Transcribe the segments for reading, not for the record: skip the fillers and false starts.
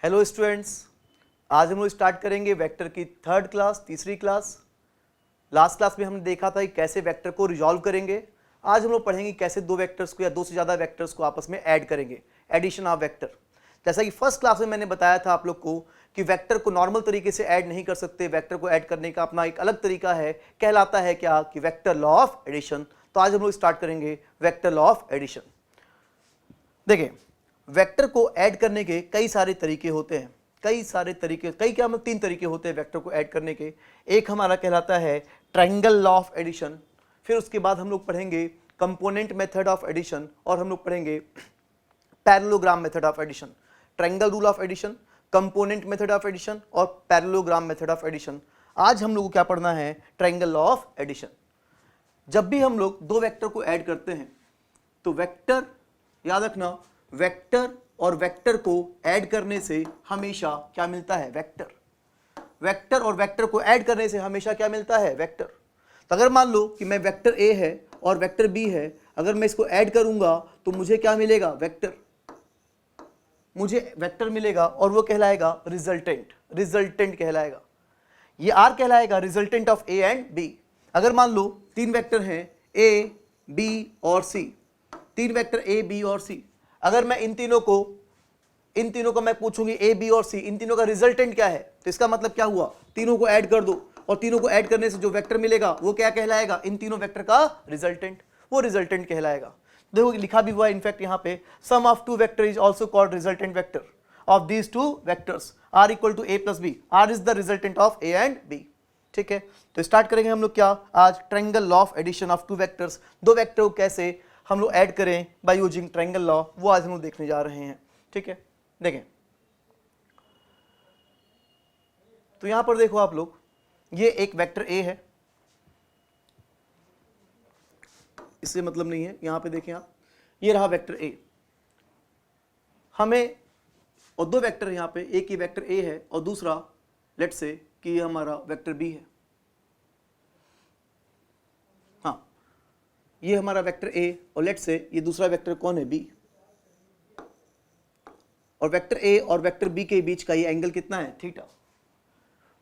Hello students, आज हम लोग स्टार्ट करेंगे वेक्टर की थर्ड क्लास, तीसरी क्लास। लास्ट क्लास में हमने देखा था कि कैसे वेक्टर को रिजॉल्व करेंगे। आज हम लोग पढ़ेंगे कैसे दो वेक्टर्स को या दो से ज़्यादा वेक्टर्स को आपस में ऐड करेंगे, एडिशन ऑफ वेक्टर। जैसा कि फर्स्ट क्लास में मैंने बताया था आप लोग को कि वेक्टर को नॉर्मल तरीके से ऐड नहीं कर सकते, वेक्टर को ऐड करने का अपना एक अलग तरीका है, कहलाता है क्या कि वेक्टर लॉ ऑफ एडिशन। तो आज हम लोग स्टार्ट करेंगे वेक्टर लॉ ऑफ एडिशन। देखिए, वेक्टर को ऐड करने के कई सारे तरीके होते हैं, तीन तरीके होते हैं वेक्टर को ऐड करने के। एक हमारा कहलाता है ट्रायंगल लॉ ऑफ एडिशन, फिर उसके बाद हम लोग पढ़ेंगे कंपोनेंट मेथड ऑफ एडिशन, और हम लोग पढ़ेंगे parallelogram method of addition. Triangle rule of addition, component method of addition और पैरेललोग्राम मेथड ऑफ एडिशन। आज हम लोग को क्या पढ़ना है? Triangle law of addition. जब भी हम लोग दो वेक्टर को ऐड करते हैं तो वेक्टर, याद रखना, वेक्टर और वेक्टर को ऐड करने से हमेशा क्या मिलता है? वेक्टर। वेक्टर और वेक्टर को ऐड करने से हमेशा क्या मिलता है? वेक्टर। तो अगर मान लो कि मैं वेक्टर ए है और वेक्टर बी है, अगर मैं इसको ऐड करूंगा तो मुझे क्या मिलेगा? वेक्टर। मुझे वेक्टर मिलेगा और वो कहलाएगा रिजल्टेंट। रिजल्टेंट कहलाएगा, ये आर कहलाएगा resultant of A and B. अगर मान लो तीन वेक्टर हैं ए, बी और सी, तीन वेक्टर ए, बी और सी। अगर मैं इन तीनों को मैं पूछूंगी ए, बी और सी, इन तीनों का रिजल्टेंट क्या है, तो इसका मतलब क्या हुआ? तीनों को ऐड कर दो और तीनों को ऐड करने से जो वेक्टर मिलेगा वो क्या कहलाएगा? इन तीनों वेक्टर का रिजल्टेंट, वो रिजल्टेंट कहलाएगा। देखो लिखा भी हुआ है इनफैक्ट यहाँ पे, sum of two vector is also called resultant vector of these two vectors are equal to A plus B. R is the resultant of A and B. ठीक है, तो स्टार्ट करेंगे हम लोग क्या आज? Triangle law of addition of two vectors. दो vector को कैसे हम लोग ऐड करें बाय यूजिंग ट्रायंगल लॉ, वो आज हम लोग देखने जा रहे हैं। ठीक है, देखें तो यहां पर देखो आप लोग, ये एक वेक्टर ए है, इससे मतलब नहीं है, यहां पे देखें आप, ये रहा वेक्टर ए। हमें और दो वेक्टर यहां पे, एक ही वेक्टर ए है और दूसरा लेट्स से कि ये हमारा वेक्टर बी है। हाँ, ये हमारा वेक्टर ए और लेट्स से ये दूसरा वेक्टर कौन है? बी। और वेक्टर ए और वेक्टर बी के बीच का ये एंगल कितना है? थीटा।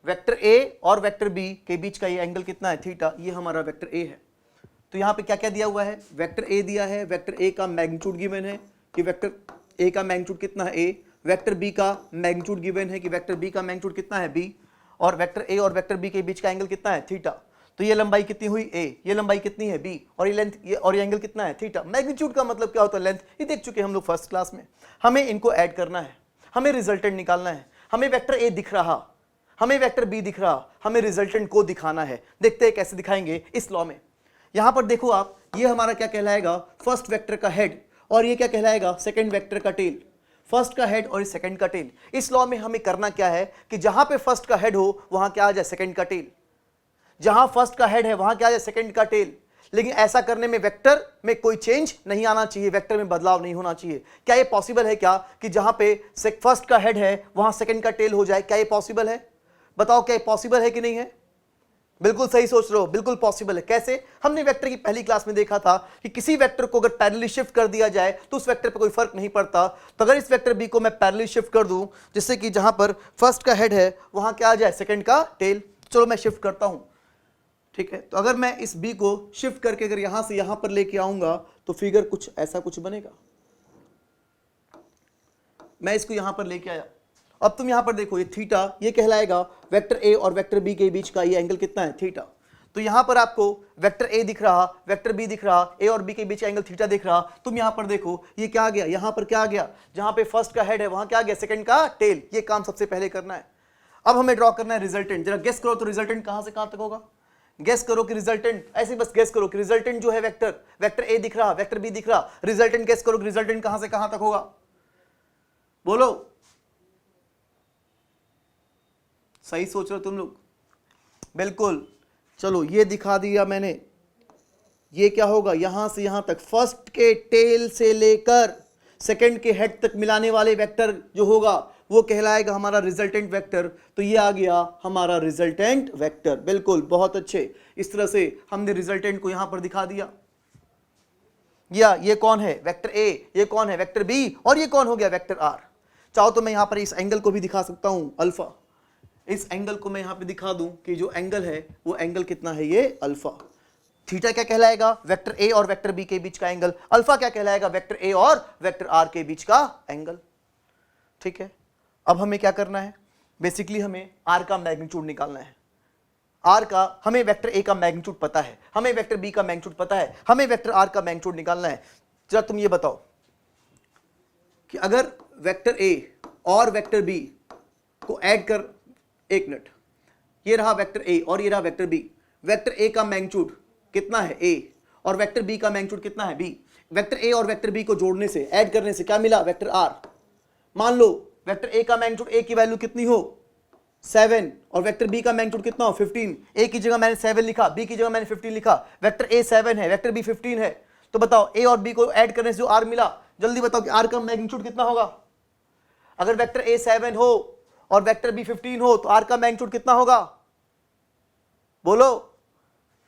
वेक्टर ए और वेक्टर बी के बीच का ये एंगल कितना है? थीटा। ये हमारा वेक्टर ए है। तो यहाँ पे क्या क्या दिया हुआ है? वेक्टर ए दिया है, वेक्टर ए का मैग्नीट्यूड गिवन है कि वेक्टर ए का मैग्नीट्यूड कितना है? ए। वेक्टर बी का मैग्नीट्यूड गिवन है कि वेक्टर बी का मैग्नीट्यूड कितना है? बी। और वेक्टर ए और वेक्टर बी के बीच का एंगल कितना है? थीटा। तो ये लंबाई कितनी हुई? ए। ये लंबाई कितनी है? बी। और ये लेंथ, ये और ये एंगल कितना है? थीटा। मैग्नीट्यूड का मतलब क्या होता है? लेंथ। ये देख चुके हम लोग फर्स्ट क्लास में। हमें इनको ऐड करना है, हमें रिजल्टेंट निकालना है। हमें वेक्टर ए दिख रहा, हमें वेक्टर बी दिख रहा, हमें रिजल्टेंट को दिखाना है। देखते हैं कैसे दिखाएंगे इस लॉ में। यहां पर देखो आप, ये हमारा क्या कहलाएगा? फर्स्ट वेक्टर का हेड, और ये क्या कहलाएगा? सेकंड वेक्टर का टेल। फर्स्ट का हेड और सेकंड का टेल। इस लॉ में हमें करना क्या है कि जहां पे फर्स्ट का हेड हो वहां क्या आ जाए? सेकंड का टेल। जहां फर्स्ट का हेड है वहां क्या आ जाए? सेकंड का टेल। लेकिन ऐसा करने में वेक्टर में कोई चेंज नहीं आना चाहिए, वेक्टर में बदलाव नहीं होना चाहिए। क्या ये पॉसिबल है क्या कि जहां पे फर्स्ट का हेड है वहां सेकंड का टेल हो जाए? क्या ये पॉसिबल है? बताओ, क्या ये पॉसिबल है कि नहीं है? बिल्कुल सही सोच रहे हो, बिल्कुल पॉसिबल है। कैसे? हमने वेक्टर की पहली क्लास में देखा था कि किसी वेक्टर को अगर पैरेलली शिफ्ट कर दिया जाए तो उस वेक्टर पे कोई फर्क नहीं पड़ता। तो अगर इस वेक्टर बी को मैं पैरेलली शिफ्ट कर दूं, जिससे कि जहां पर फर्स्ट का हेड है वहां क्या आ जाए? सेकंड का टेल। चलो मैं शिफ्ट करता हूं। ठीक है, तो अगर मैं इस बी को शिफ्ट करके अगर यहां से यहां पर लेके आऊंगा तो फिगर कुछ ऐसा कुछ बनेगा। मैं इसको यहां पर लेके आया, अब तुम यहां पर देखो, ये थीटा, ये कहलाएगा वेक्टर ए और वेक्टर बी के बीच का ये एंगल कितना है? थीटा। तो यहां पर आपको वेक्टर ए दिख रहा, वेक्टर बी दिख रहा, ए और बी के बीच का एंगल थीटा दिख रहा। तुम यहां पर देखो, ये क्या आ गया? यहां पर क्या आ गया? जहां पे फर्स्ट का हेड है वहां क्या आ गया? सेकंड का टेल। ये काम सबसे पहले करना है। अब हमें ड्रॉ करना है रिजल्टेंट। जरा गेस करो तो रिजल्टेंट कहां से कहां तक होगा? गेस करो कि रिजल्टेंट, ऐसे बस गेस करो कि रिजल्टेंट जो है वेक्टर ए दिख रहा, वेक्टर बी दिख रहा, रिजल्टेंट गेस करो कि रिजल्टेंट कहां से कहां तक होगा? बोलो, सही सोच रहे हो तुम लोग? बिल्कुल। चलो ये दिखा दिया मैंने। ये क्या होगा? यहां से यहां तक, फर्स्ट के टेल से लेकर सेकंड के हेड तक मिलाने वाले वेक्टर जो होगा वो कहलाएगा हमारा रिजल्टेंट वेक्टर। तो ये आ गया हमारा रिजल्टेंट वेक्टर। बिल्कुल, बहुत अच्छे। इस तरह से हमने रिजल्टेंट को यहां पर दिखा दिया। या ये कौन है? Vector A. ये कौन है? Vector B. और ये कौन हो गया? Vector R. चाहो तो मैं यहाँ पर इस एंगल को भी दिखा सकता हूँ अल्फा, इस एंगल को मैं यहाँ पे दिखा दूं कि जो एंगल है वो एंगल कितना है, ये अल्फा। थीटा क्या कहलाएगा, वेक्टर ए और वेक्टर बी के बीच का एंगल। अल्फा क्या कहलाएगा, वेक्टर ए और वेक्टर आर के बीच का एंगल। ठीक है, अब हमें क्या करना है, बेसिकली हमें आर का मैग्नीट्यूड निकालना है। आर का, हमें वेक्टर ए का मैग्नीट्यूड पता है, हमें वेक्टर बी का मैग्नीट्यूड पता है, हमें वेक्टर आर का मैग्नीट्यूड निकालना है। जरा तुम ये बताओ कि अगर वेक्टर ए और वेक्टर बी को ऐड कर, एक मिनट, ये रहा वेक्टर ए और ये रहा वेक्टर बी, वेक्टर ए का मैग्नीट्यूड कितना है ए, और वेक्टर बी का मैग्नीट्यूड कितना है बी। वेक्टर ए और वेक्टर बी को जोड़ने से, ऐड करने से क्या मिला, वेक्टर आर। मान लो वेक्टर ए का मैग्नीट्यूड, ए की वैल्यू कितनी हो 7, और वेक्टर बी का मैग्नीट्यूड कितना हो 15। ए की जगह मैंने 7 लिखा, बी की जगह मैंने 15 लिखा। वेक्टर ए 7 है, वेक्टर बी 15 है, तो बताओ ए और बी को ऐड करने से जो आर मिला, जल्दी बताओ कि आर का मैग्नीट्यूड कितना होगा। अगर वेक्टर ए 7 हो और वेक्टर बी 15 हो तो आर का मैग्नीट्यूड कितना होगा, बोलो।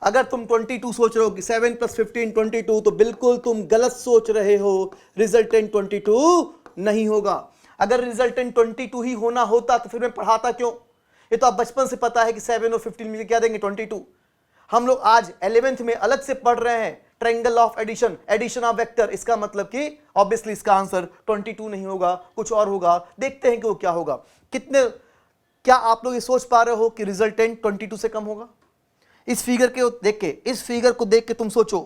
अगर तुम 22 सोच रहे हो कि 7 + 15 22, तो बिल्कुल तुम गलत सोच रहे हो, रिजल्टेंट 22 नहीं होगा। अगर रिजल्टेंट 22 ही होना होता तो फिर मैं पढ़ाता क्यों। ये तो आप बचपन से पता है कि 7 और 15 मिलकर क्या देंगे 22। हम लोग आज 11th में अलग से पढ़ रहे हैं triangle of addition, addition of vector. इसका मतलब कि ऑब्वियसली इसका आंसर 22 नहीं होगा, कुछ और होगा। देखते हैं कि वो क्या होगा। कितने, क्या आप लोग ये सोच पा रहे हो कि रिजल्टेंट 22 से कम होगा। इस फिगर के देख के, इस फिगर को देख के तुम सोचो,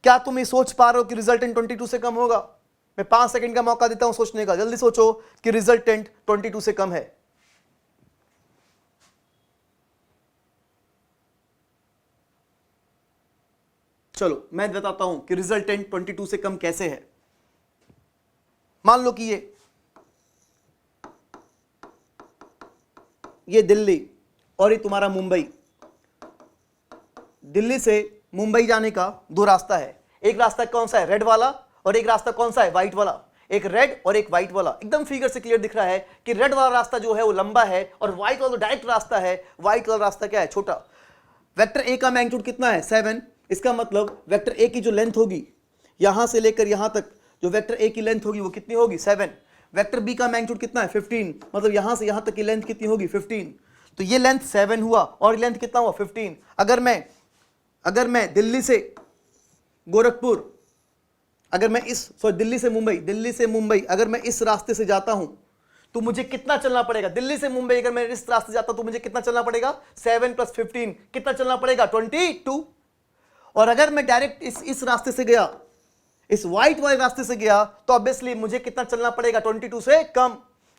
क्या तुम ये सोच पा रहे हो कि रिजल्टेंट 22 से कम होगा। मैं 5 सेकंड का मौका देता हूं सोचने का, जल्दी सोचो कि रिजल्टेंट 22 से कम है। चलो मैं बताता हूं कि रिजल्टेंट 22 से कम कैसे है। मान लो कि ये दिल्ली और ये तुम्हारा मुंबई। दिल्ली से मुंबई जाने का 2 रास्ता है। एक रास्ता कौन सा है, रेड वाला, और एक रास्ता कौन सा है, व्हाइट वाला। एक रेड और एक व्हाइट वाला। एकदम फिगर से क्लियर दिख रहा है कि रेड वाला रास्ता जो है वो लंबा है और व्हाइट वाला डायरेक्ट रास्ता है। व्हाइट वाला रास्ता क्या है, छोटा। वेक्टर ए का मैग्नीट्यूड कितना है 7। इसका मतलब वेक्टर ए की जो लेंथ होगी यहां से लेकर यहां तक, जो वेक्टर ए की लेंथ होगी वो कितनी होगी 7। वेक्टर बी का मैग्नीट्यूड कितना है 15, मतलब यहां से यहां तक की लेंथ कितनी होगी 15। तो ये लेंथ 7 हुआ और लेंथ कितना हुआ 15। अगर मैं दिल्ली से गोरखपुर, अगर मैं दिल्ली से मुंबई अगर मैं इस रास्ते से जाता हूं तो मुझे कितना चलना पड़ेगा। दिल्ली से मुंबई अगर मैं इस रास्ते से जाता हूं तो मुझे कितना चलना पड़ेगा, 7 + 15 कितना चलना पड़ेगा 22। और अगर मैं डायरेक्ट इस रास्ते से गया, इस व्हाइट वाले रास्ते से गया, तो ऑब्वियसली मुझे कितना चलना पड़ेगा 22 से कम,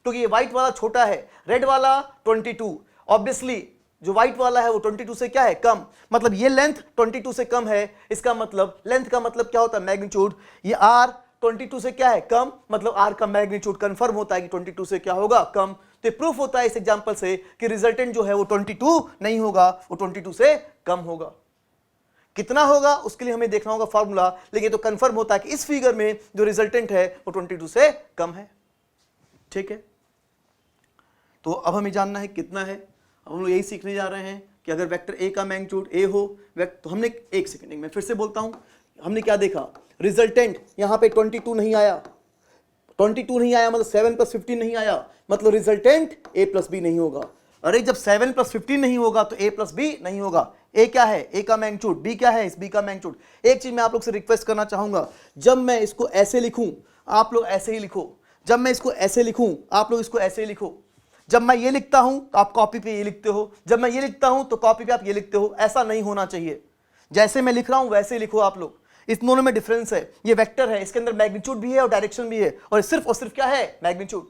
क्योंकि ये व्हाइट वाला छोटा है, रेड वाला 22। ऑब्वियसली जो व्हाइट वाला है वो 22 से क्या है, कम। मतलब ये लेंथ 22 से कम है। इसका मतलब लेंथ का मतलब क्या होता है, मैग्नीट्यूड। ये आर 22 से क्या है, कम, मतलब आर का मैग्नीट्यूड कंफर्म होता है कि 22 से क्या होगा, कम। तो ये प्रूफ होता है इस एग्जांपल से कि रिजल्टेंट जो है वो 22 नहीं होगा, वो 22 से कम होगा। कितना होगा उसके लिए हमें देखना होगा फॉर्मूला, लेकिन तो कंफर्म होता है कि इस फिगर में जो रिजल्टेंट है वो 22 से कम है। ठीक है, तो अब हमें जानना है कितना है। अब हम लोग यही सीखने जा रहे हैं कि अगर वेक्टर ए का मैग्नीट्यूड ए हो, तो हमने, एक सेकंड मैं फिर से बोलता हूं, हमने क्या देखा, रिजल्टेंट यहां पे 22 नहीं आया, 22 नहीं आया मतलब 7 + 15 नहीं आया, मतलब रिजल्टेंट a + b नहीं होगा। अरे जब 7 + 15 नहीं होगा तो a + b नहीं होगा। a क्या है, a का मैग्नीट्यूड, b क्या है, इस b का मैग्नीट्यूड। एक चीज मैं आप लोग से रिक्वेस्ट करना चाहूंगा, जब मैं इसको ऐसे लिखूं आप लोग ऐसे ही लिखो, जब मैं इसको ऐसे लिखूं आप लोग इसको ऐसे ही लिखो। जब मैं ये लिखता हूं तो आप कॉपी पे ये लिखते हो, जब मैं ये लिखता हूं तो कॉपी पे आप ये लिखते हो। ऐसा नहीं होना चाहिए, जैसे मैं लिख रहा हूं वैसे लिखो आप लोग। इस दोनों में डिफरेंस है। ये वेक्टर है, इसके अंदर मैग्नीट्यूड भी है और डायरेक्शन भी है, और सिर्फ क्या है, मैग्नीट्यूड।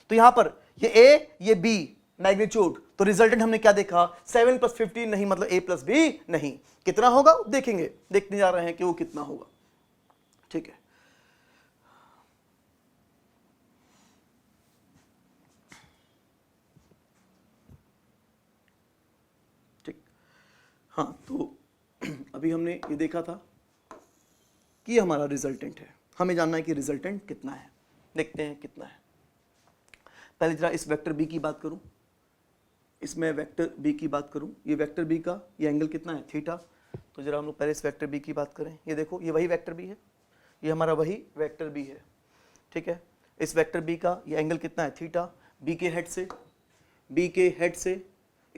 तो यहां पर ये a ये b मैग्नीट्यूड, तो रिजल्टेंट हमने क्या देखा, 7 + 15 नहीं, मतलब a + b नहीं। कितना होगा देखेंगे, देखने जा रहे हैं कि वो कितना होगा। ठीक है, हाँ, तो अभी हमने ये देखा था कि हमारा रिजल्टेंट है, हमें जानना है कि रिजल्टेंट कितना है। देखते हैं कितना है। पहले जरा इस वेक्टर बी की बात करूं, इसमें वेक्टर बी की बात करूं, ये वेक्टर बी का ये एंगल कितना है, थीटा। तो जरा हम लोग पहले इस वेक्टर बी की बात करें। ये देखो, ये वही वेक्टर बी है, ये हमारा वही वेक्टर बी है। ठीक है, इस वेक्टर बी का ये एंगल कितना है थीटा, बी के हेड से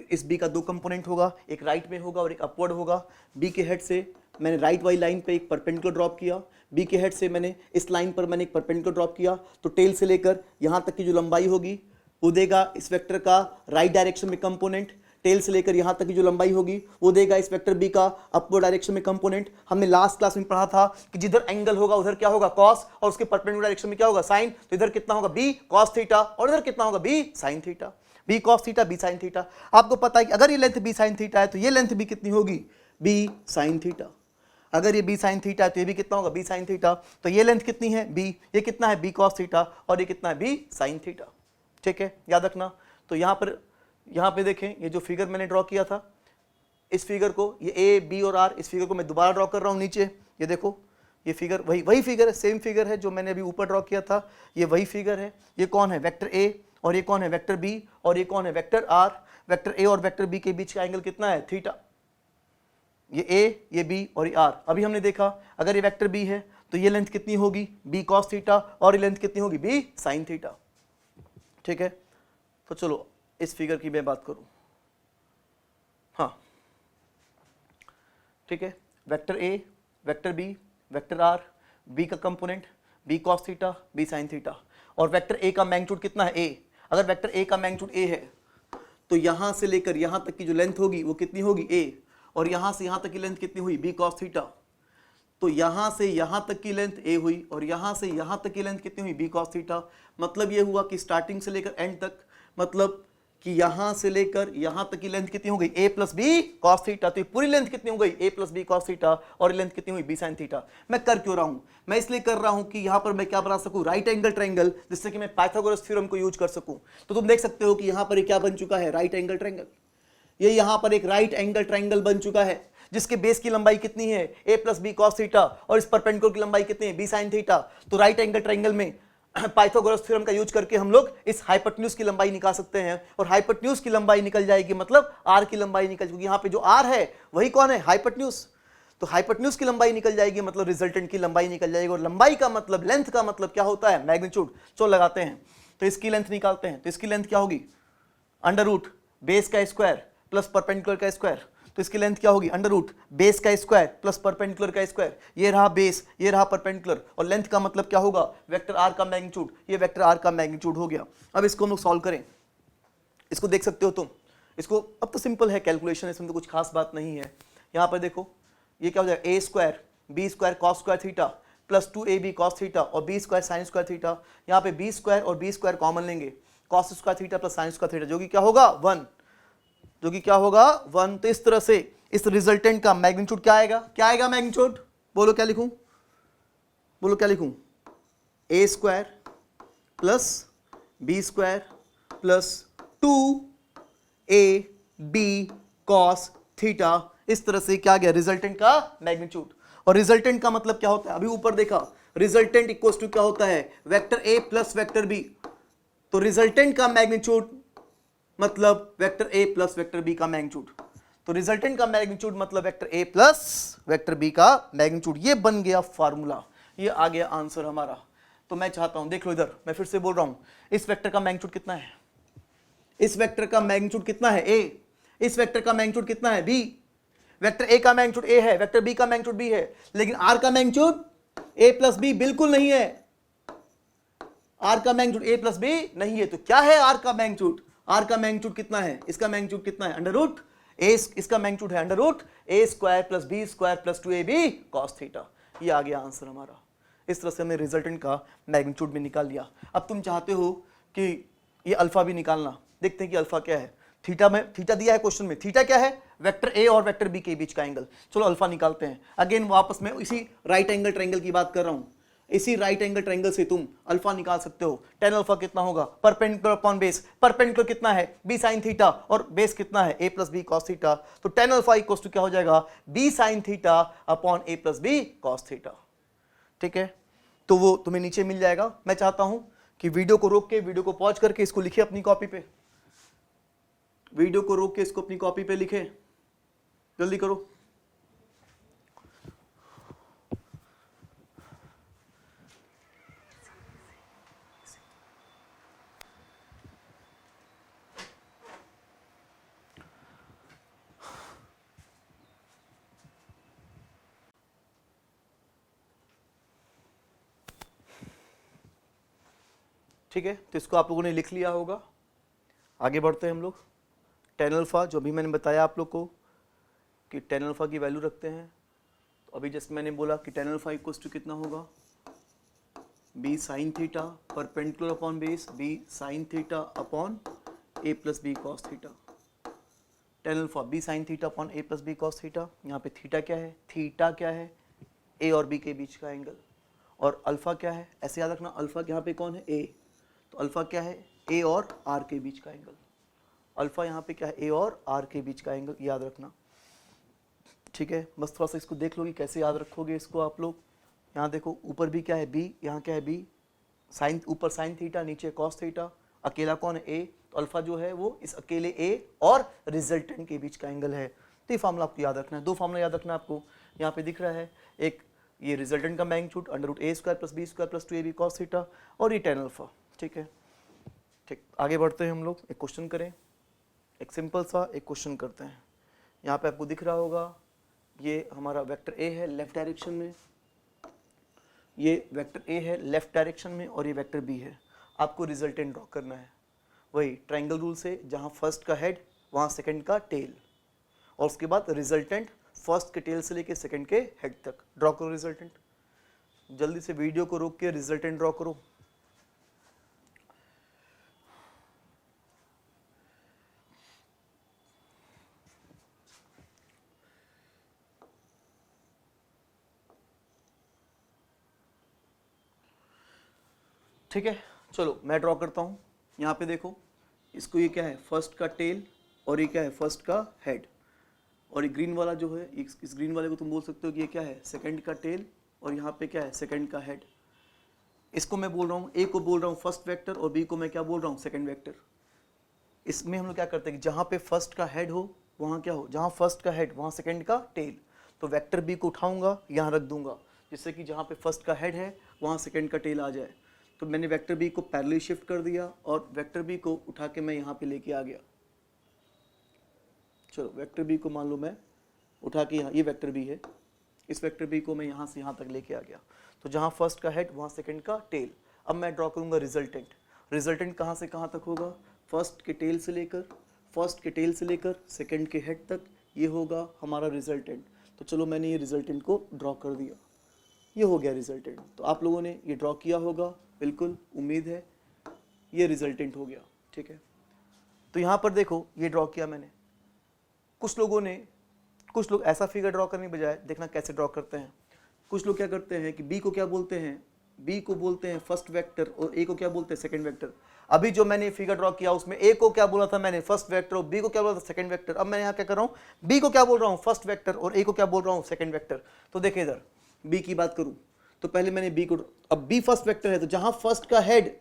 इस बी का दो कंपोनेंट होगा, एक राइट में होगा और एक अपवर्ड होगा। बी के हेड से मैंने राइट वाली लाइन पे एक परपेंडिकुलर ड्रॉप किया, बी के हेड से मैंने इस लाइन पर मैंने एक परपेंडिकुलर ड्रॉप किया, तो टेल से लेकर यहाँ तक की जो लंबाई होगी वो देगा इस वेक्टर का राइट डायरेक्शन में कंपोनेंट, टेल से लेकर यहाँ तक की जो लंबाई होगी वो देगा इस वेक्टर बी का अपवर्ड डायरेक्शन में कंपोनेंट। हमने लास्ट क्लास में पढ़ा था कि जिधर एंगल होगा उधर क्या होगा कॉस, और उसके परपेंडिकुलर डायरेक्शन में क्या होगा साइन, तो इधर कितना होगा बी कॉस थीटा और इधर कितना होगा B sine theta, B cos theta B sine theta. आपको पता है कि अगर ये लेंथ बी साइन थीटा है तो ये लेंथ भी कितनी होगी बी साइन थीटा, अगर ये बी साइन थीटा है तो ये भी कितना होगा बी साइन थीटा, तो ये लेंथ कितनी है बी, ये कितना है बी कॉस थीटा और ये कितना है बी साइन थीटा। ठीक है, याद रखना। तो यहाँ पे देखें ये जो फिगर मैंने ड्रॉ किया था, इस फिगर को ये ए बी और आर, इस फिगर को मैं दोबारा ड्रॉ कर रहा हूँ नीचे, ये देखो ये फिगर वही फिगर है, सेम फिगर है जो मैंने अभी ऊपर ड्रॉ किया था, ये वही फिगर है। ये कौन है वेक्टर ए और ये कौन है वेक्टर बी और ये कौन है वेक्टर आर। वेक्टर ए और वेक्टर बी के बीच का एंगल कितना है थीटा, ये ए ये बी और ये आर। अभी हमने देखा अगर ये वेक्टर बी है तो ये लेंथ कितनी होगी बी कॉस थीटा और ये लेंथ कितनी होगी बी साइन थीटा। ठीक है, तो चलो इस फिगर की मैं बात करूं। हाँ ठीक है, vector A vector B vector R, B का component B cos theta B sine theta, और वेक्टर ए का मैग्नीट्यूड कितना है ए। अगर वेक्टर ए का मैग्नीट्यूड ए है तो यहां से लेकर यहां तक की जो लेंथ होगी वो कितनी होगी ए, और यहां से यहां तक की लेंथ कितनी हुई बी कॉस थीटा, तो यहां से यहां तक की लेंथ ए हुई और यहां से यहां तक की लेंथ कितनी हुई बी कॉस थीटा। मतलब ये हुआ कि स्टार्टिंग से लेकर एंड तक, मतलब कि यहां से लेकर यहां तक की लेंथ कितनी हो गई ए प्लस बी कॉस थीटा, तो पूरी लेंथ कितनी हो गई ए प्लस बी कॉस थीटा और लेंथ कितनी हुई बी साइन थीटा। मैं कर क्यों रहा हूं, मैं इसलिए कर रहा हूं कि यहां पर मैं क्या बना सकूं राइट एंगल ट्रायंगल, जिससे कि मैं पाइथागोरस थ्योरम को यूज कर सकूं। तो तुम देख सकते हो कि यहां पर क्या बन चुका है राइट एंगल ट्रायंगल, ये यहां पर एक राइट एंगल ट्रायंगल बन चुका है जिसके बेस की लंबाई कितनी है A plus B cos theta और इस परपेंडिकुलर की लंबाई कितनी है बी साइन थीटा। तो राइट एंगल ट्रायंगल में पाइथागोरस थ्योरम का यूज करके हम लोग इस हाइपोटेन्यूज की लंबाई निकाल सकते हैं, और हाइपोटेन्यूज की लंबाई निकल जाएगी मतलब आर की लंबाई निकल जाएगी। यहाँ पे जो आर है वही कौन है हाइपोटेन्यूज, तो हाइपोटेन्यूज की लंबाई निकल जाएगी मतलब रिजल्टेंट की लंबाई निकल जाएगी, और लंबाई का मतलब लेंथ का मतलब क्या होता है मैग्नीट्यूड। चलो लगाते हैं, तो इसकी लेंथ निकालते हैं, तो इसकी लेंथ क्या होगी अंडर रूट बेस का स्क्वायर प्लस परपेंडिकुलर का स्क्वायर, तो इसकी लेंथ क्या होगी अंडर रूट बेस का स्क्वायर प्लस परपेंडिकुलर का स्क्वायर। ये रहा बेस ये रहा परपेंडिकुलर, और लेंथ का मतलब क्या होगा वेक्टर आर का मैग्नीट्यूड, ये वेक्टर आर का मैग्नीट्यूड हो गया। अब इसको हम लोग सॉल्व करें, इसको देख सकते हो तुम, इसको अब तो सिंपल है कैलकुलेशन, इसमें तो कुछ खास बात नहीं है। यहाँ पर देखो ये क्या हो जाएगा A square B square cos square theta plus 2ab cos theta और B square sine square theta. यहाँ पे बी स्क्वायर और बी स्क्वायर कॉमन लेंगे, cos square theta plus sine square theta, जो कि क्या होगा 1, जो कि क्या होगा 1। तो इस तरह से इस रिजल्टेंट का मैग्नीट्यूड क्या आएगा, क्या आएगा मैग्नीट्यूड, बोलो क्या लिखूं, बोलो क्या लिखूं, A square plus B square plus 2ab cos theta. इस तरह से क्या गया रिजल्टेंट का मैग्नीट्यूड। और रिजल्टेंट का मतलब क्या होता है, अभी ऊपर देखा रिजल्टेंट इक्वल्स टू क्या होता है vector A plus vector B, तो रिजल्टेंट का मैग्नीट्यूड मतलब vector A plus vector B का मैग्नीट्यूड, तो रिजल्टेंट का मैग्नीट्यूड मतलब vector A plus vector B का मैग्नीट्यूड। ये बन गया फार्मूला, ये आ गया आंसर हमारा। तो मैं चाहता हूं देख लो इधर, मैं फिर से बोल रहा हूं, इस वेक्टर का मैग्नीट्यूड कितना है, इस वेक्टर का मैग्नीट्यूड कितना है ए, इस वेक्टर का मैग्नीट्यूड कितना है बी। वेक्टर ए का मैग्नीट्यूड ए है, वेक्टर बी का मैग्नीट्यूड बी है, लेकिन आर का मैग्नीट्यूड ए प्लस बी बिल्कुल नहीं है, आर का मैग्नीट्यूड ए प्लस बी नहीं है। तो क्या है आर का मैग्नीट्यूड, आर का मैग्नीट्यूड कितना है, इसका मैग्नीट्यूड कितना है अंडर रूट ए, इसका मैग्नीट्यूड है under root A square plus B square plus 2ab cos theta. ये आ गया आंसर हमारा। इस तरह से हमने रिजल्टेंट का मैग्नीट्यूड भी निकाल लिया। अब तुम चाहते हो कि ये अल्फा भी निकालना, देखते हैं कि अल्फा क्या है। थीटा में थीटा दिया है क्वेश्चन में, थीटा क्या है वेक्टर ए और वेक्टर बी के बीच का एंगल। चलो अल्फा निकालते हैं। अगेन वापस मैं इसी राइट एंगल ट्रायंगल की बात कर रहा हूं, इसी राइट एंगल ट्रायंगल से तुम अल्फा निकाल सकते हो। tan अल्फा कितना होगा परपेंडिकुलर अपॉन बेस, परपेंडिकुलर कितना है b sin थीटा और बेस कितना है a plus B cos theta, तो tan अल्फा इक्वल्स टू क्या हो जाएगा b sin theta upon a plus B cos theta. ठीक है, तो वो तुम्हें नीचे मिल जाएगा। मैं चाहता हूं कि वीडियो को रोक के, वीडियो को पॉज करके इसको लिखे अपनी कॉपी पे, वीडियो को रोक के इसको अपनी कॉपी पे लिखे, जल्दी करो। ठीक है, तो इसको आप लोगों ने लिख लिया होगा। आगे बढ़ते हैं हम लोग। tan अल्फा जो भी मैंने बताया आप लोग को कि tan अल्फा की वैल्यू रखते हैं, तो अभी जैसे मैंने बोला कि tan अल्फा इक्वल्स टू कितना होगा, b sin theta perpendicular upon base b sin theta upon a plus B cos theta. tan alpha b sin theta upon a plus B cos theta. यहाँ पे थीटा क्या है, theta क्या है, a और b के बीच का एंगल। और अल्फा क्या है, ऐसे याद रखना, अल्फा यहाँ पे कौन है, a, तो अल्फा क्या है, a और r के बीच का एंगल। अल्फा यहाँ पे क्या है, a और r के बीच का एंगल, याद रखना। ठीक है, बस थोड़ा सा इसको देख लो कि कैसे याद रखोगे इसको आप लोग। यहाँ देखो ऊपर भी क्या है, b, यहाँ क्या है, b साइन, ऊपर साइन थीटा, नीचे कॉस थीटा, अकेला कौन है, a, तो अल्फा जो है वो इस अकेले a और रिजल्टेंट के बीच का एंगल है। तो ये फार्मूला आपको याद रखना है, दो फार्मूला याद रखना है आपको। यहाँ पे दिख रहा है एक ये रिजल्टेंट का magnitude √a² + b² + 2ab cos theta, और ये tan अल्फा। ठीक है, ठीक, आगे बढ़ते हैं हम लोग। एक क्वेश्चन करें, एक सिंपल सा एक क्वेश्चन करते हैं। यहाँ पे आपको दिख रहा होगा ये हमारा वेक्टर a है लेफ्ट डायरेक्शन में, ये वेक्टर a है लेफ्ट डायरेक्शन में, और ये वेक्टर b है। आपको रिजल्टेंट ड्रॉ करना है, वही ट्रायंगल रूल से, जहाँ फर्स्ट का हेड वहाँ सेकंड का टेल, और उसके बाद रिजल्टेंट फर्स्ट के टेल से लेके सेकंड के हेड तक। ड्रॉ करो रिजल्टेंट, जल्दी से वीडियो को रोक के रिजल्टेंट ड्रॉ करो। ठीक है, चलो मैं ड्रॉ करता हूँ। यहाँ पे देखो, इसको ये क्या है, फर्स्ट का टेल, और ये क्या है, फर्स्ट का हेड, और ये ग्रीन वाला जो है, इस ग्रीन वाले को तुम बोल सकते हो कि ये क्या है, सेकंड का टेल, और यहाँ पे क्या है, सेकंड का हेड। इसको मैं बोल रहा हूँ, ए को बोल रहा हूँ फर्स्ट वेक्टर, और बी को मैं क्या बोल रहा हूँ, सेकंड वेक्टर। इसमें हम लोग क्या करते हैं कि जहाँ पे फर्स्ट का हेड हो वहाँ क्या हो, जहाँ फर्स्ट का हेड वहाँ सेकंड का टेल, तो वेक्टर बी को उठाऊंगा, यहाँ रख दूंगा, जिससे कि जहाँ पे फर्स्ट का हेड है वहाँ सेकंड का टेल आ जाए। तो मैंने वेक्टर बी को पैरेलली शिफ्ट कर दिया, और वेक्टर बी को उठा के मैं यहाँ पे लेके आ गया। चलो वेक्टर बी को मान लो मैं उठा के यहाँ, ये वेक्टर बी है, इस वेक्टर बी को मैं यहाँ से यहाँ तक लेके आ गया। तो जहाँ फर्स्ट का हेड वहाँ सेकंड का टेल। अब मैं ड्रॉ करूँगा रिजल्टेंट। रिजल्टेंट कहाँ से कहाँ तक होगा, फर्स्ट के टेल से लेकर सेकंड के हेड तक, ये होगा हमारा रिजल्टेंट। तो चलो मैंने ये रिजल्टेंट को ड्रॉ कर दिया, ये हो गया रिजल्टेंट। तो आप लोगों ने ये ड्रॉ किया होगा, बिल्कुल उम्मीद है ये रिजल्टेंट हो गया। ठीक है, तो यहाँ पर देखो ये ड्रॉ किया मैंने। कुछ लोग ऐसा फिगर ड्रॉ करने के बजाय देखना कैसे ड्रॉ करते हैं। कुछ लोग क्या करते हैं कि बी को क्या बोलते हैं, बी को बोलते हैं फर्स्ट वेक्टर, और ए को क्या बोलते हैं, सेकंड वेक्टर। अभी जो मैंने फिगर ड्रॉ किया उसमें ए को क्या बोला था मैंने, फर्स्ट वेक्टर, और बी को क्या बोला था, सेकंड वेक्टर। अब मैं यहाँ क्या कर रहा हूँ, बी को क्या बोल रहा हूँ, फर्स्ट वेक्टर, और ए को क्या बोल रहा हूँ, सेकंड वेक्टर। तो देखिए इधर बी की बात करूँ तो पहले मैंने बी को, अब बी फर्स्ट वेक्टर है, तो जहाँ फर्स्ट का हेड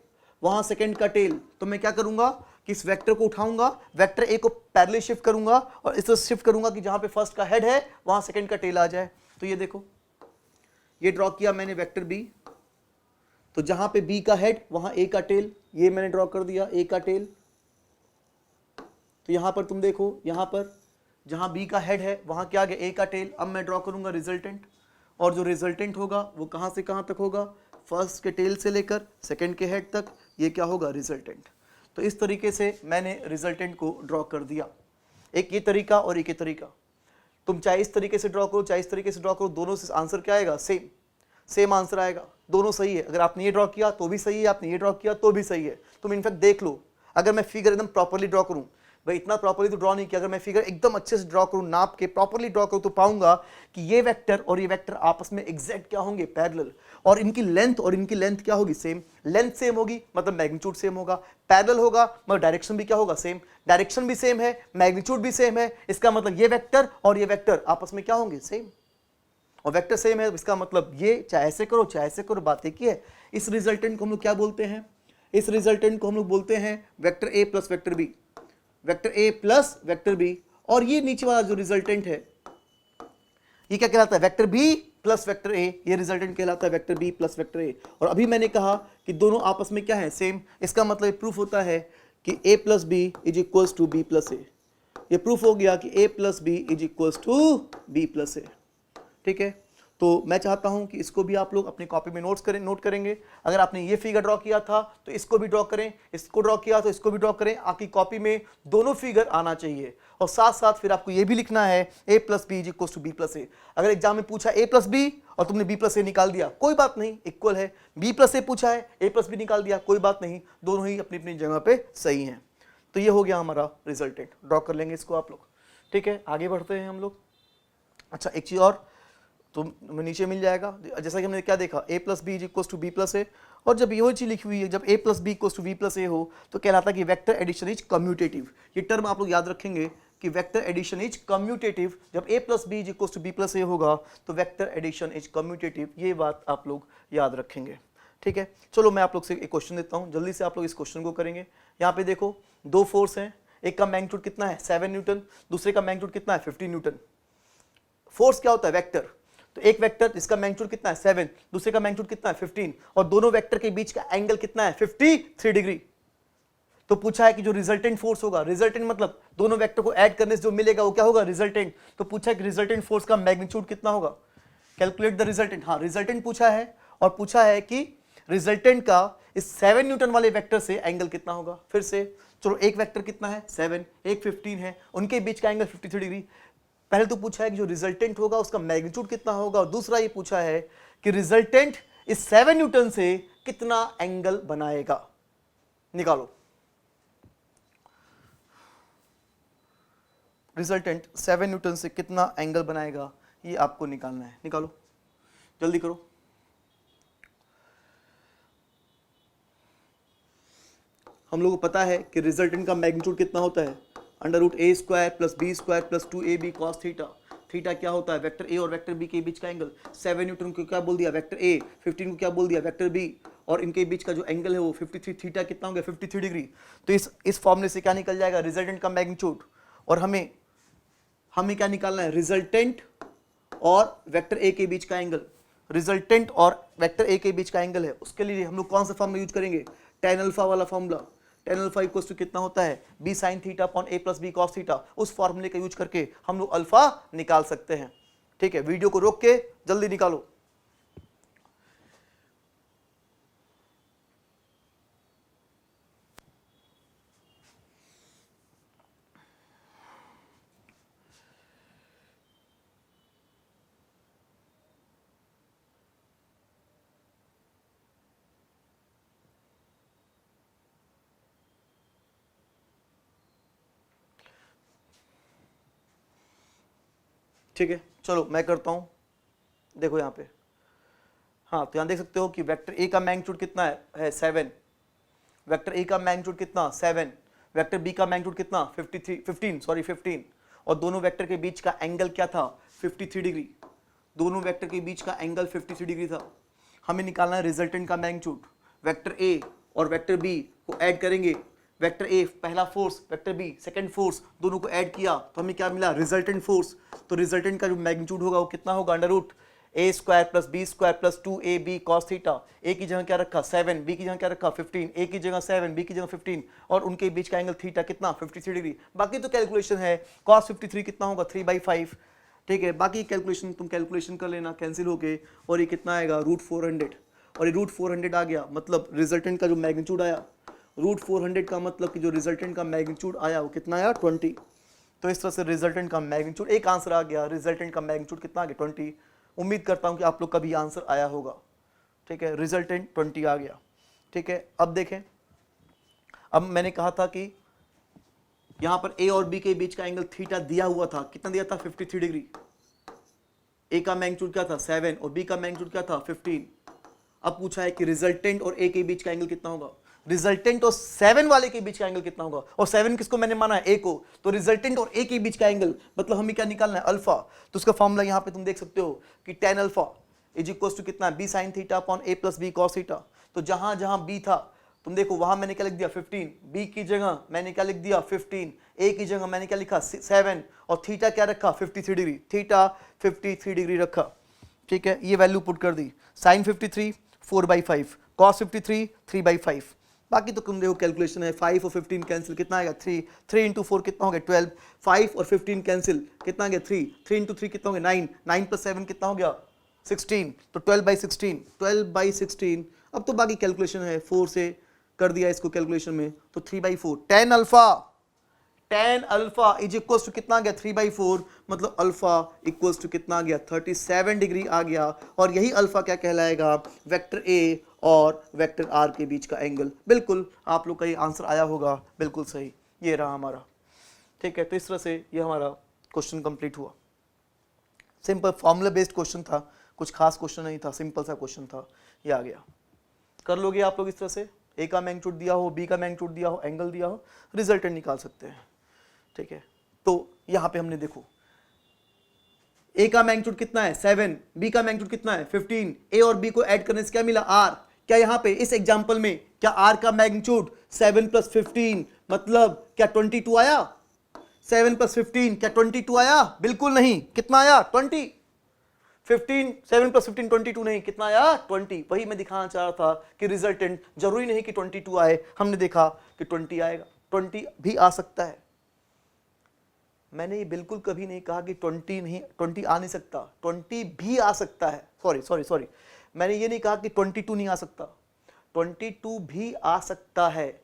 वहाँ सेकंड का टेल, तो मैं क्या करूँगा कि इस वेक्टर को उठाऊंगा, वेक्टर ए को पैरेलल शिफ्ट करूंगा, और इस तरह शिफ्ट करूंगा कि जहाँ पे फर्स्ट का हेड है वहाँ सेकंड का टेल आ जाए। तो ये देखो ये ड्रॉ किया मैंने वेक्टर बी, तो जहाँ पे बी का हेड वहाँ ए का टेल, ये मैंने ड्रॉ कर दिया ए का टेल। तो यहाँ पर तुम देखो, यहाँ पर जहाँ बी का हेड है वहाँ क्या आ गया, ए का टेल। अब मैं ड्रॉ करूँगा रिजल्टेंट, और जो रिजल्टेंट होगा वो कहाँ से कहाँ तक होगा, फर्स्ट के टेल से लेकर सेकंड के हेड तक, ये क्या होगा, रिजल्टेंट। तो इस तरीके से मैंने रिजल्टेंट को ड्रॉ कर दिया। एक ये तरीका और एक ये तरीका, तुम चाहे इस तरीके से ड्रॉ करो चाहे इस तरीके से ड्रॉ करो, दोनों से आंसर क्या आएगा, सेम आंसर आएगा, दोनों सही है। अगर आपने ये ड्रॉ किया तो भी सही है, आपने ये ड्रॉ किया तो भी सही है। तुम इनफैक्ट देख लो, अगर मैं फिगर एकदम प्रॉपर्ली ड्रॉ करूँ, भाई इतना प्रॉपर्ली तो ड्रॉ नहीं किया, अगर मैं फिगर एकदम अच्छे से ड्रॉ करूँ, नाप के प्रॉपर्ली ड्रॉ करूँ, तो पाऊंगा कि ये वेक्टर और ये वेक्टर आपस में एग्जैक्ट क्या होंगे, पैरेलल, और इनकी लेंथ क्या होगी, सेम। लेंथ सेम होगी मतलब मैग्नीट्यूड सेम होगा, पैरेलल होगा मतलब डायरेक्शन भी क्या होगा, सेम। डायरेक्शन भी सेम है, मैग्नीट्यूड भी सेम है, इसका मतलब ये वेक्टर और ये वेक्टर आपस में क्या होंगे, सेम। और वेक्टर सेम है, इसका मतलब ये चाहे ऐसे करो चाहे ऐसे करो, बात एक ही है। इस रिजल्टेंट को हम लोग क्या बोलते हैं, इस रिजल्टेंट को हम लोग बोलते हैं vector A plus vector B, vector A plus vector B. और ये नीचे वाला जो रिजल्टेंट है ये क्या कहलाता है, vector B plus vector A, ये रिजल्टेंट कहलाता है vector B plus vector A. और अभी मैंने कहा कि दोनों आपस में क्या है, सेम। इसका मतलब प्रूफ होता है कि a plus B is equals to B plus A. ये प्रूफ हो गया कि a plus B is equals to B plus A. ठीक है, तो मैं चाहता हूं कि इसको भी आप लोग अपनी कॉपी में नोट करेंगे। अगर आपने ये फिगर ड्रॉ किया था तो इसको भी ड्रॉ करें, इसको ड्रॉ किया तो इसको भी ड्रॉ करें। आपकी कॉपी में दोनों फिगर आना चाहिए और साथ साथ फिर आपको ये भी लिखना है a + b = b + a। अगर एग्जाम में पूछा a + b और तुमने b + a निकाल दिया, कोई बात नहीं, इक्वल है। b + a पूछा है, a + b निकाल दिया, कोई बात नहीं, दोनों ही अपनी अपनी जगह पे सही हैं। तो ये हो गया हमारा रिजल्टेंट। ड्रॉ कर लेंगे इसको आप लोग, ठीक है। आगे बढ़ते हैं हम लोग। अच्छा, एक चीज और तो नीचे मिल जाएगा, जैसा कि हमने क्या देखा, a + b = b + a। और जब ये चीज लिखी हुई है, जब a + b = v + a हो तो कहलाता है कि वेक्टर एडिशन इज कम्यूटेटिव। ये टर्म आप लोग याद रखेंगे कि वेक्टर एडिशन इज कम्यूटेटिव। जब a + b = b + a होगा तो वेक्टर एडिशन इज कम्यूटेटिव, ये बात आप लोग याद रखेंगे, ठीक है। चलो मैं आप लोग से एक क्वेश्चन देता हूं, जल्दी से आप लोग इस क्वेश्चन को करेंगे। यहाँ पे देखो, दो फोर्स हैं, एक का मैग्नीट्यूड कितना है 7 न्यूटन, दूसरे का मैग्नीट्यूड कितना है 15 न्यूटन। फोर्स क्या होता है, वेक्टर। तो एक वेक्टर जिसका मैग्नीट्यूड कितना है 7, दूसरे का मैग्नीट्यूड कितना है 15, और दोनों वेक्टर के बीच का एंगल कितना है 53 डिग्री। तो पूछा है कि जो रिजल्टेंट फोर्स होगा, रिजल्टेंट मतलब दोनों वेक्टर को ऐड करने से जो मिलेगा वो क्या होगा, रिजल्टेंट। तो पूछा है कि रिजल्टेंट फोर्स का मैग्नीट्यूड कितना होगा, कैलकुलेट द रिजल्टेंट। हाँ, रिजल्टेंट पूछा है और पूछा है कि रिजल्टेंट का इस 7 न्यूटन वाले वेक्टर से एंगल कितना होगा। फिर से चलो, एक वेक्टर कितना है 7, एक 15 है, उनके बीच का एंगल 53 डिग्री। पहले तो पूछा है कि जो रिजल्टेंट होगा उसका मैग्नीट्यूड कितना होगा, और दूसरा ये पूछा है कि रिजल्टेंट इस 7 न्यूटन से कितना एंगल बनाएगा। निकालो, रिजल्टेंट 7 न्यूटन से कितना एंगल बनाएगा, ये आपको निकालना है। निकालो, जल्दी करो। हम लोगों को पता है कि रिजल्टेंट का मैग्नीट्यूड कितना होता है, √a² + b² + 2ab cos theta. Theta क्या होता है, वेक्टर a और वेक्टर b के बीच का एंगल। 7 न्यूटन को क्या बोल दिया, वेक्टर a, 15 को क्या बोल दिया, वेक्टर b, और इनके बीच का जो एंगल है वो 53, थीटा कितना हो गया 53 डिग्री। तो इस फॉर्मूले से क्या निकल जाएगा, रिजल्टेंट का मैग्नीट्यूड। और हमें क्या निकालना है, रिजल्टेंट और वेक्टर a के बीच का एंगल। रिजल्टेंट और वेक्टर a के बीच का एंगल है, उसके लिए हम लोग कौन सा फॉर्मूला यूज करेंगे, tan अल्फा वाला फॉर्मूला। tan अल्फा = कितना होता है, b sin theta upon a + b cos theta. उस फॉर्मूले का यूज करके हम लोग अल्फा निकाल सकते हैं, ठीक है। वीडियो को रोक के जल्दी निकालो। ठीक है, चलो मैं करता हूं। देखो यहाँ पे, हाँ, तो यहाँ देख सकते हो कि वेक्टर a का मैग्नीट्यूड कितना है 7, वेक्टर a का मैग्नीट्यूड कितना 7, वेक्टर b का मैग्नीट्यूड कितना 15, और दोनों वेक्टर के बीच का एंगल क्या था 53 डिग्री। दोनों वेक्टर के बीच का एंगल 53 डिग्री था। हमें निकालना है रिजल्टेंट का मैग्नीट्यूड। वेक्टर a और वेक्टर b को ऐड करेंगे, वेक्टर a पहला force, vector b second force, दोनों को ऐड किया तो हमें क्या मिला, रिजल्टेंट फोर्स। तो रिजल्टेंट का जो मैग्नीट्यूड होगा वो कितना होगा, √a² + b² + 2ab cos theta. a की जगह क्या रखा 7, b की जगह क्या रखा 15, a की जगह 7, b की जगह 15, और उनके बीच का एंगल थीटा कितना 53 डिग्री। बाकी तो कैलकुलेशन है, cos 53 कितना होगा 3/5, ठीक है। बाकी कैलकुलेशन तुम कैलकुलेशन कर लेना, कैंसिल हो गए, और ये कितना आएगा √400, और ये √400 आ गया, मतलब रिजल्टेंट का जो मैग्नीट्यूड आया √400 का मतलब कि जो रिजल्टेंट का मैग्नीट्यूड आया वो कितना आया 20। तो इस तरह से रिजल्टेंट का मैग्नीट्यूड, एक आंसर आ गया, रिजल्टेंट का मैग्नीट्यूड कितना आ गया 20। उम्मीद करता हूं कि आप लोग का भी आंसर आया होगा, ठीक है। रिजल्टेंट 20 आ गया, ठीक है। अब देखें, अब मैंने कहा था कि यहां पर a और b के बीच का एंगल थीटा दिया हुआ था, कितना दिया था 53 डिग्री। a का मैग्नीट्यूड क्या था 7 और b का मैग्नीट्यूड क्या था 15। अब पूछा है कि रिजल्टेंट और a के बीच का एंगल कितना होगा, रिजल्टेंट और 7 वाले के बीच का एंगल कितना होगा, और 7 किसको मैंने माना है, a को। तो रिजल्टेंट और a के बीच का एंगल मतलब हमें क्या निकालना है, अल्फा। तो उसका फॉर्मूला यहां पे तुम देख सकते हो कि tan अल्फा = कितना, b sin theta upon a + b cos theta. तो जहां जहां b था तुम देखो, वहां मैंने क्या लिख दिया 15, b की जगह मैंने क्या लिख दिया 15, a की जगह मैंने क्या लिखा 7, और थीटा क्या रखा 53 डिग्री, थीटा 53 डिग्री रखा, ठीक है। ये वैल्यू पुट कर दी, sin 53 4/5, cos 53 3/5। बाकी तो तुम देखो कैलकुलेशन है, 5 और 15 कैंसिल, कितना आएगा 3, 3 × 4 कितना हो गया 12, 5 और 15 कैंसिल, कितना आ गया 3, 3 × 3 कितना हो गया 9, 9 + 7 कितना हो गया 16, तो 12/16 अब तो बाकी कैलकुलेशन है, 4 से कर दिया इसको कैलकुलेशन में, तो 3/4 tan alpha is equals to कितना आ गया 3/4, मतलब अल्फा इक्वल्स टू कितना आ गया 37 डिग्री आ गया। और यही अल्फा क्या कहलाएगा, वेक्टर ए और वेक्टर आर के बीच का एंगल। बिल्कुल आप लोग का ये आंसर आया होगा, बिल्कुल सही, ये रहा हमारा। ठीक है, तो इस तरह से ये हमारा क्वेश्चन कंप्लीट हुआ। सिंपल फॉर्मूला बेस्ड क्वेश्चन था, कुछ खास क्वेश्चन नहीं था, सिंपल सा क्वेश्चन था, ये आ गया। कर लोगे आप लोग इस तरह से, ए का मैग्नीट्यूड दिया हो, बी का मैग्नीट्यूड दिया हो, एंगल दिया हो, रिजल्टेंट निकाल सकते हैं। ठीक है, तो यहां पे हमने देखो ए का मैग्नीट्यूड कितना है 7, बी का मैग्नीट्यूड कितना है 15, ए और बी को ऐड करने से क्या मिला आर। क्या यहां पे इस एग्जांपल में क्या आर का मैग्नीट्यूड 7 + 15 मतलब क्या 22 आया, 7 + 15 क्या 22 आया, बिल्कुल नहीं, कितना आया 20, 15 7 + 15 22 नहीं, कितना आया 20। वही मैं दिखाना चाह रहा था कि रिजल्टेंट जरूरी नहीं कि 22 आए, हमने देखा कि 20 आएगा, 20 भी आ सकता है। मैंने ये बिल्कुल कभी नहीं कहा कि 20 नहीं, 20 आ नहीं सकता, 20 भी आ सकता है। सॉरी, मैंने ये नहीं कहा कि 22 नहीं आ सकता, 22 भी आ सकता है,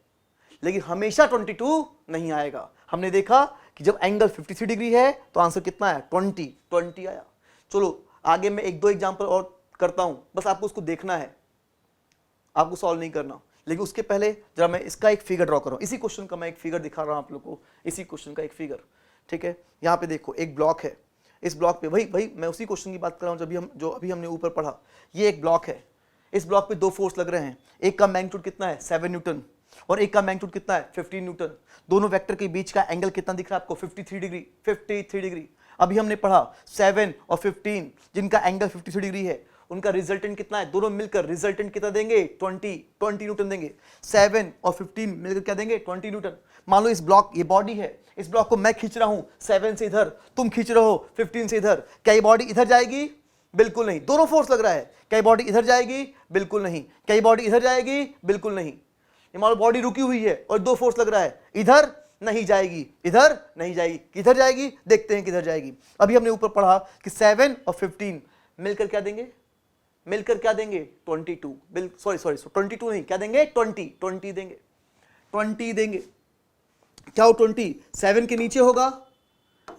लेकिन हमेशा 22 नहीं आएगा। हमने देखा कि जब एंगल 53 डिग्री है तो आंसर कितना है 20 आया। चलो आगे मैं 1-2 एग्जांपल और करता हूं, बस आपको उसको देखना है, आपको सॉल्व नहीं करना। लेकिन उसके पहले जरा मैं इसका एक फिगर ड्रॉ कर रहा हूं, इसी क्वेश्चन का मैं एक फिगर दिखा रहा हूं आप लोग को, इसी क्वेश्चन का एक फिगर। ठीक है, यहाँ पे देखो एक ब्लॉक है, इस ब्लॉक पे वही मैं उसी क्वेश्चन की बात कर रहा हूँ जो अभी हमने ऊपर पढ़ा। ये एक ब्लॉक है, इस ब्लॉक पे 2 फोर्स लग रहे हैं, एक का मैग्नीट्यूड कितना है 7 न्यूटन और एक का मैग्नीट्यूड कितना है 15 न्यूटन। दोनों वेक्टर के बीच का एंगल कितना दिख रहा है आपको 53 डिग्री। अभी हमने पढ़ा 7 और 15 जिनका एंगल 53 डिग्री है, उनका रिजल्टेंट कितना है, दोनों मिलकर रिजल्टेंट कितना देंगे 20 न्यूटन देंगे। 7 और 15 मिलकर क्या देंगे 20 न्यूटन। मान लो इस ब्लॉक, ये बॉडी है, इस ब्लॉक को मैं खींच रहा हूं 7 से इधर, तुम खींच रहे हो 15 से इधर, क्या ये बॉडी इधर जाएगी, बिल्कुल नहीं, दोनों फोर्स लग रहा है। क्या ये बॉडी इधर जाएगी, बिल्कुल नहीं। क्या ये बॉडी इधर जाएगी, बिल्कुल नहीं। ये मान लो बॉडी रुकी हुई है और 2 फोर्स लग रहा है, इधर नहीं जाएगी, इधर नहीं जाएगी, किधर जाएगी, देखते हैं किधर जाएगी। अभी हमने ऊपर पढ़ा कि 7 और 15 मिलकर क्या देंगे, 22, सॉरी 22 नहीं, क्या देंगे 20 देंगे, 20 देंगे। क्या वो 20 7 के नीचे होगा,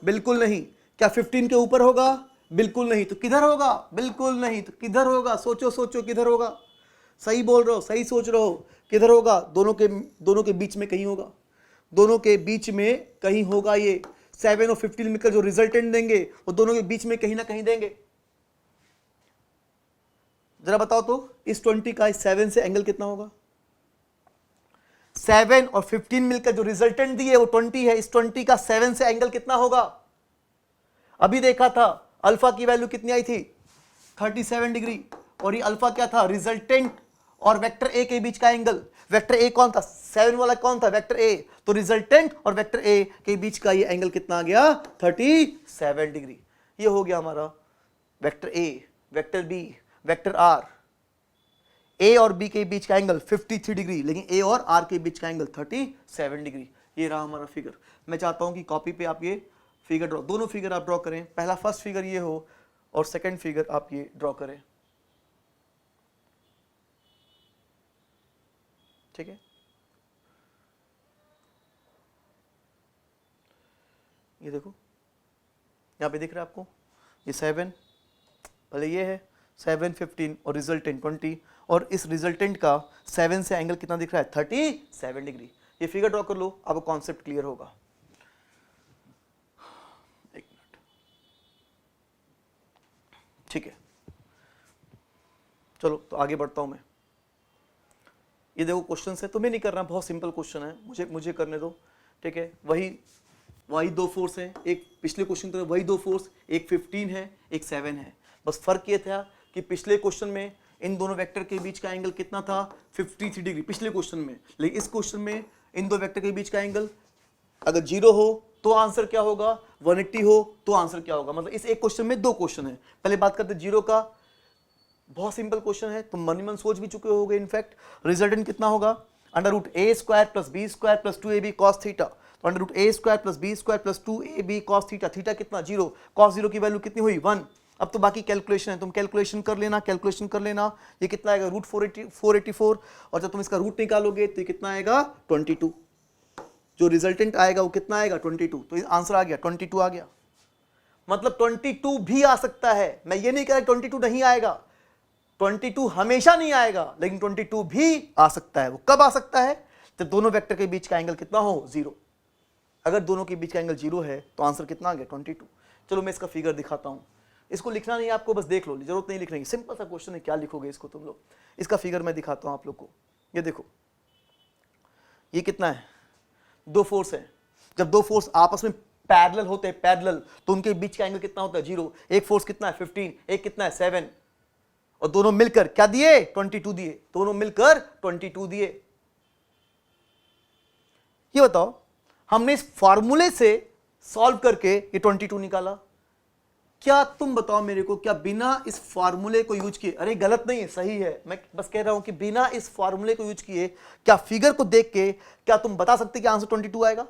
बिल्कुल नहीं। क्या 15 के ऊपर होगा, बिल्कुल नहीं। तो किधर होगा, बिल्कुल नहीं। तो किधर होगा, सोचो किधर होगा, सही बोल रहे हो, सही सोच रहे हो, किधर होगा, दोनों के बीच में कहीं होगा, दोनों के बीच में कहीं होगा। ये 7 और 15 मिलकर जो रिजल्टेंट देंगे वो दोनों के बीच में कहीं ना कहीं देंगे। जरा बताओ तो इस 20 का इस 7 से एंगल कितना होगा, 7 और 15 मिलकर जो रिजल्टेंट दिए वो 20 है, इस 20 का 7 से एंगल कितना होगा। अभी देखा था अल्फा की वैल्यू कितनी आई थी 37 डिग्री, और ये अल्फा क्या था, रिजल्टेंट और वेक्टर ए के बीच का एंगल। वेक्टर ए कौन था, 7 वाला कौन था, वेक्टर ए। तो रिजल्टेंट और वेक्टर ए के बीच का ये एंगल कितना आ गया 37 डिग्री। ये हो गया हमारा vector A, vector B, vector R. A और बी के बीच का एंगल 53 डिग्री, लेकिन ए और आर के बीच का एंगल 37 डिग्री। ये रहा हमारा फिगर। मैं चाहता हूं कि कॉपी पे आप ये फिगर ड्रॉ, दोनों फिगर आप ड्रॉ करें, पहला फर्स्ट फिगर ये हो और सेकंड फिगर आप ये ड्रॉ करें। ठीक है, ये देखो यहां पे दिख रहा है आपको, ये 7 भले ये है 7 15 और रिजल्टेंट 20, और इस रिजल्टेंट का 7 से एंगल कितना दिख रहा है 37 डिग्री। ये फिगर ड्रॉ कर लो, आपको कॉन्सेप्ट क्लियर होगा। एक मिनट, ठीक है, चलो तो आगे बढ़ता हूं मैं। ये देखो क्वेश्चन है, तुम्हें नहीं करना, बहुत सिंपल क्वेश्चन है, मुझे करने दो। ठीक है, वही 2 फोर्स हैं, एक पिछले क्वेश्चन तो वही 2 फोर्स, एक 15 है एक 7 है। बस फर्क ये था कि पिछले क्वेश्चन में इन दोनों वेक्टर के बीच का एंगल कितना था 53 डिग्री पिछले क्वेश्चन में, लेकिन इस क्वेश्चन में इन दो वेक्टर के बीच का एंगल अगर 0 हो तो आंसर क्या होगा, 180 हो तो आंसर क्या होगा। मतलब इस एक क्वेश्चन में 2 क्वेश्चन है। पहले बात करते 0 का, बहुत सिंपल क्वेश्चन है, तुम मन ही मन सोच भी चुके होगे। इनफैक्ट रिजल्टेंट कितना होगा, √a² + b² + 2ab cos theta. तो √a² + b² + 2ab cos theta, theta कितना 0, cos 0 की वैल्यू कितनी हुई 1, अब तो बाकी कैलकुलेशन है, तुम कैलकुलेशन कर लेना, कैलकुलेशन कर लेना। ये कितना आएगा रूट 484, और जब तुम इसका रूट निकालोगे तो ये कितना आएगा 22। जो रिजल्टेंट आएगा वो कितना आएगा 22। तो आंसर आ गया 22 आ गया। मतलब 22 भी आ सकता है, मैं ये नहीं कह रहा 22 नहीं आएगा, 22 हमेशा नहीं आएगा, लेकिन 22 भी आ सकता है। वो कब आ सकता है? जब दोनों वेक्टर के बीच का एंगल कितना हो 0। अगर दोनों के बीच का एंगल 0 है तो आंसर कितना आ गया 22। चलो मैं इसका फिगर दिखाता हूं, इसको लिखना नहीं है आपको, बस देख लो, जरूरत नहीं लिखने की, सिंपल सा क्वेश्चन है, क्या लिखोगे इसको तुम लोग। इसका फिगर मैं दिखाता हूं आप लोग को। ये देखो, ये कितना है, दो फोर्स है। जब दो फोर्स आपस में पैरेलल होते हैं, पैरेलल, तो उनके बीच का एंगल कितना होता है 0। एक फोर्स कितना है 15, एक कितना है 7, और दोनों मिलकर क्या दिए 22 दिए, दोनों मिलकर 22 दिए। ये बताओ, हमने इस फॉर्मूले से सॉल्व करके ये 22 निकाला, क्या तुम बताओ मेरे को, क्या बिना इस फॉर्मूले को यूज किए, अरे गलत नहीं है, सही है, मैं बस कह रहा हूं कि बिना इस फॉर्मूले को यूज किए क्या फिगर को देख के क्या तुम बता सकते कि आंसर 22 आएगा?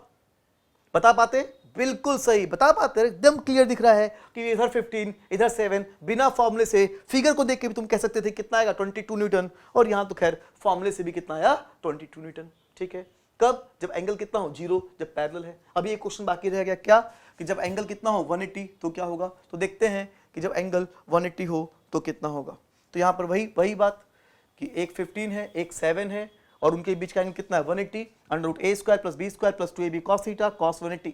बता पाते? बिल्कुल सही बता पाते, एकदम क्लियर दिख रहा है कि इधर 15 इधर 7, बिना फॉर्मूले से फिगर को देख के भी तुम कह सकते थे कितना आएगा 22 न्यूटन, और यहां तो खैर फॉर्मूले से भी कितना आया 22 न्यूटन। ठीक है, कब? जब एंगल कितना हो 0, जब पैरेलल है। अभी एक क्वेश्चन बाकी रह गया, क्या कि जब एंगल कितना हो 180 तो क्या होगा। तो देखते हैं कि जब एंगल 180 हो तो कितना होगा। तो यहां पर वही बात कि एक 15 है, एक 7 है, और उनके बीच का एंगल कितना है 180, √a² + b² + 2ab cos theta cos 180।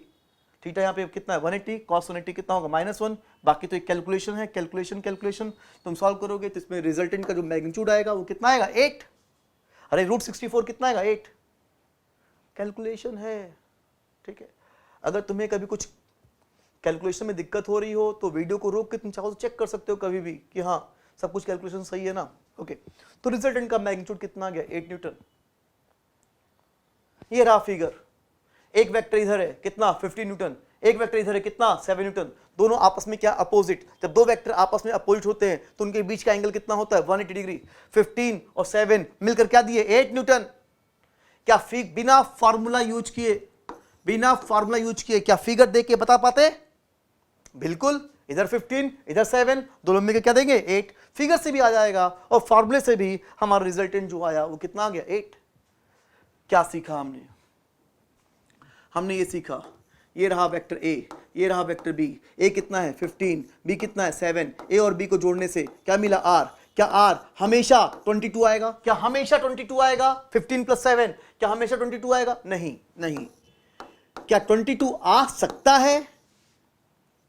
Theta यहाँ पे कितना है 180, cos 180 कितना होगा -1। बाकी तो एक कैलकुलेशन है, कैलकुलेशन तुम सॉल्व करोगे तो इसमें रिजल्टेंट का जो मैग्नीट्यूड आएगा वो कितना आएगा 8। अरे √64 कितना आएगा 8। कैलकुलेशन है, ठीक है। अगर तुम्हें कभी कुछ कैलकुलेशन में दिक्कत हो रही हो तो वीडियो को रोक के तुम चाहो तो चेक कर सकते हो कभी भी कि हाँ सब कुछ कैलकुलेशन सही है ना। ओके, तो रिजल्टेंट का मैग्नीट्यूड कितना आ गया 8 न्यूटन। ये रहा फिगर, एक वेक्टर इधर है कितना 15 न्यूटन, एक वेक्टर इधर है कितना 7 न्यूटन। दोनों आपस में क्या अपोजिट, जब दो वेक्टर आपस में अपोजिट होते हैं तो उनके बीच का एंगल कितना होता है 180 डिग्री। 15 और 7 मिलकर क्या दिए 8 न्यूटन। क्या बिना फार्मूला यूज किए क्या फिगर देख के बता पाते? बिल्कुल, इधर 15 इधर 7 दोनों मिलकर क्या देंगे 8। फिगर से भी आ जाएगा और फार्मूले से भी हमारा रिजल्टेंट जो आया वो कितना आ गया 8। क्या सीखा हमने ये सीखा, ये रहा वेक्टर A, ये रहा वेक्टर B। A कितना है 15, B कितना है 7। A और B को जोड़ने से क्या मिला R। क्या R हमेशा 22 आएगा? क्या हमेशा 22 आएगा? 15 + 7 क्या हमेशा 22 आएगा? नहीं। क्या 22 आ सकता है?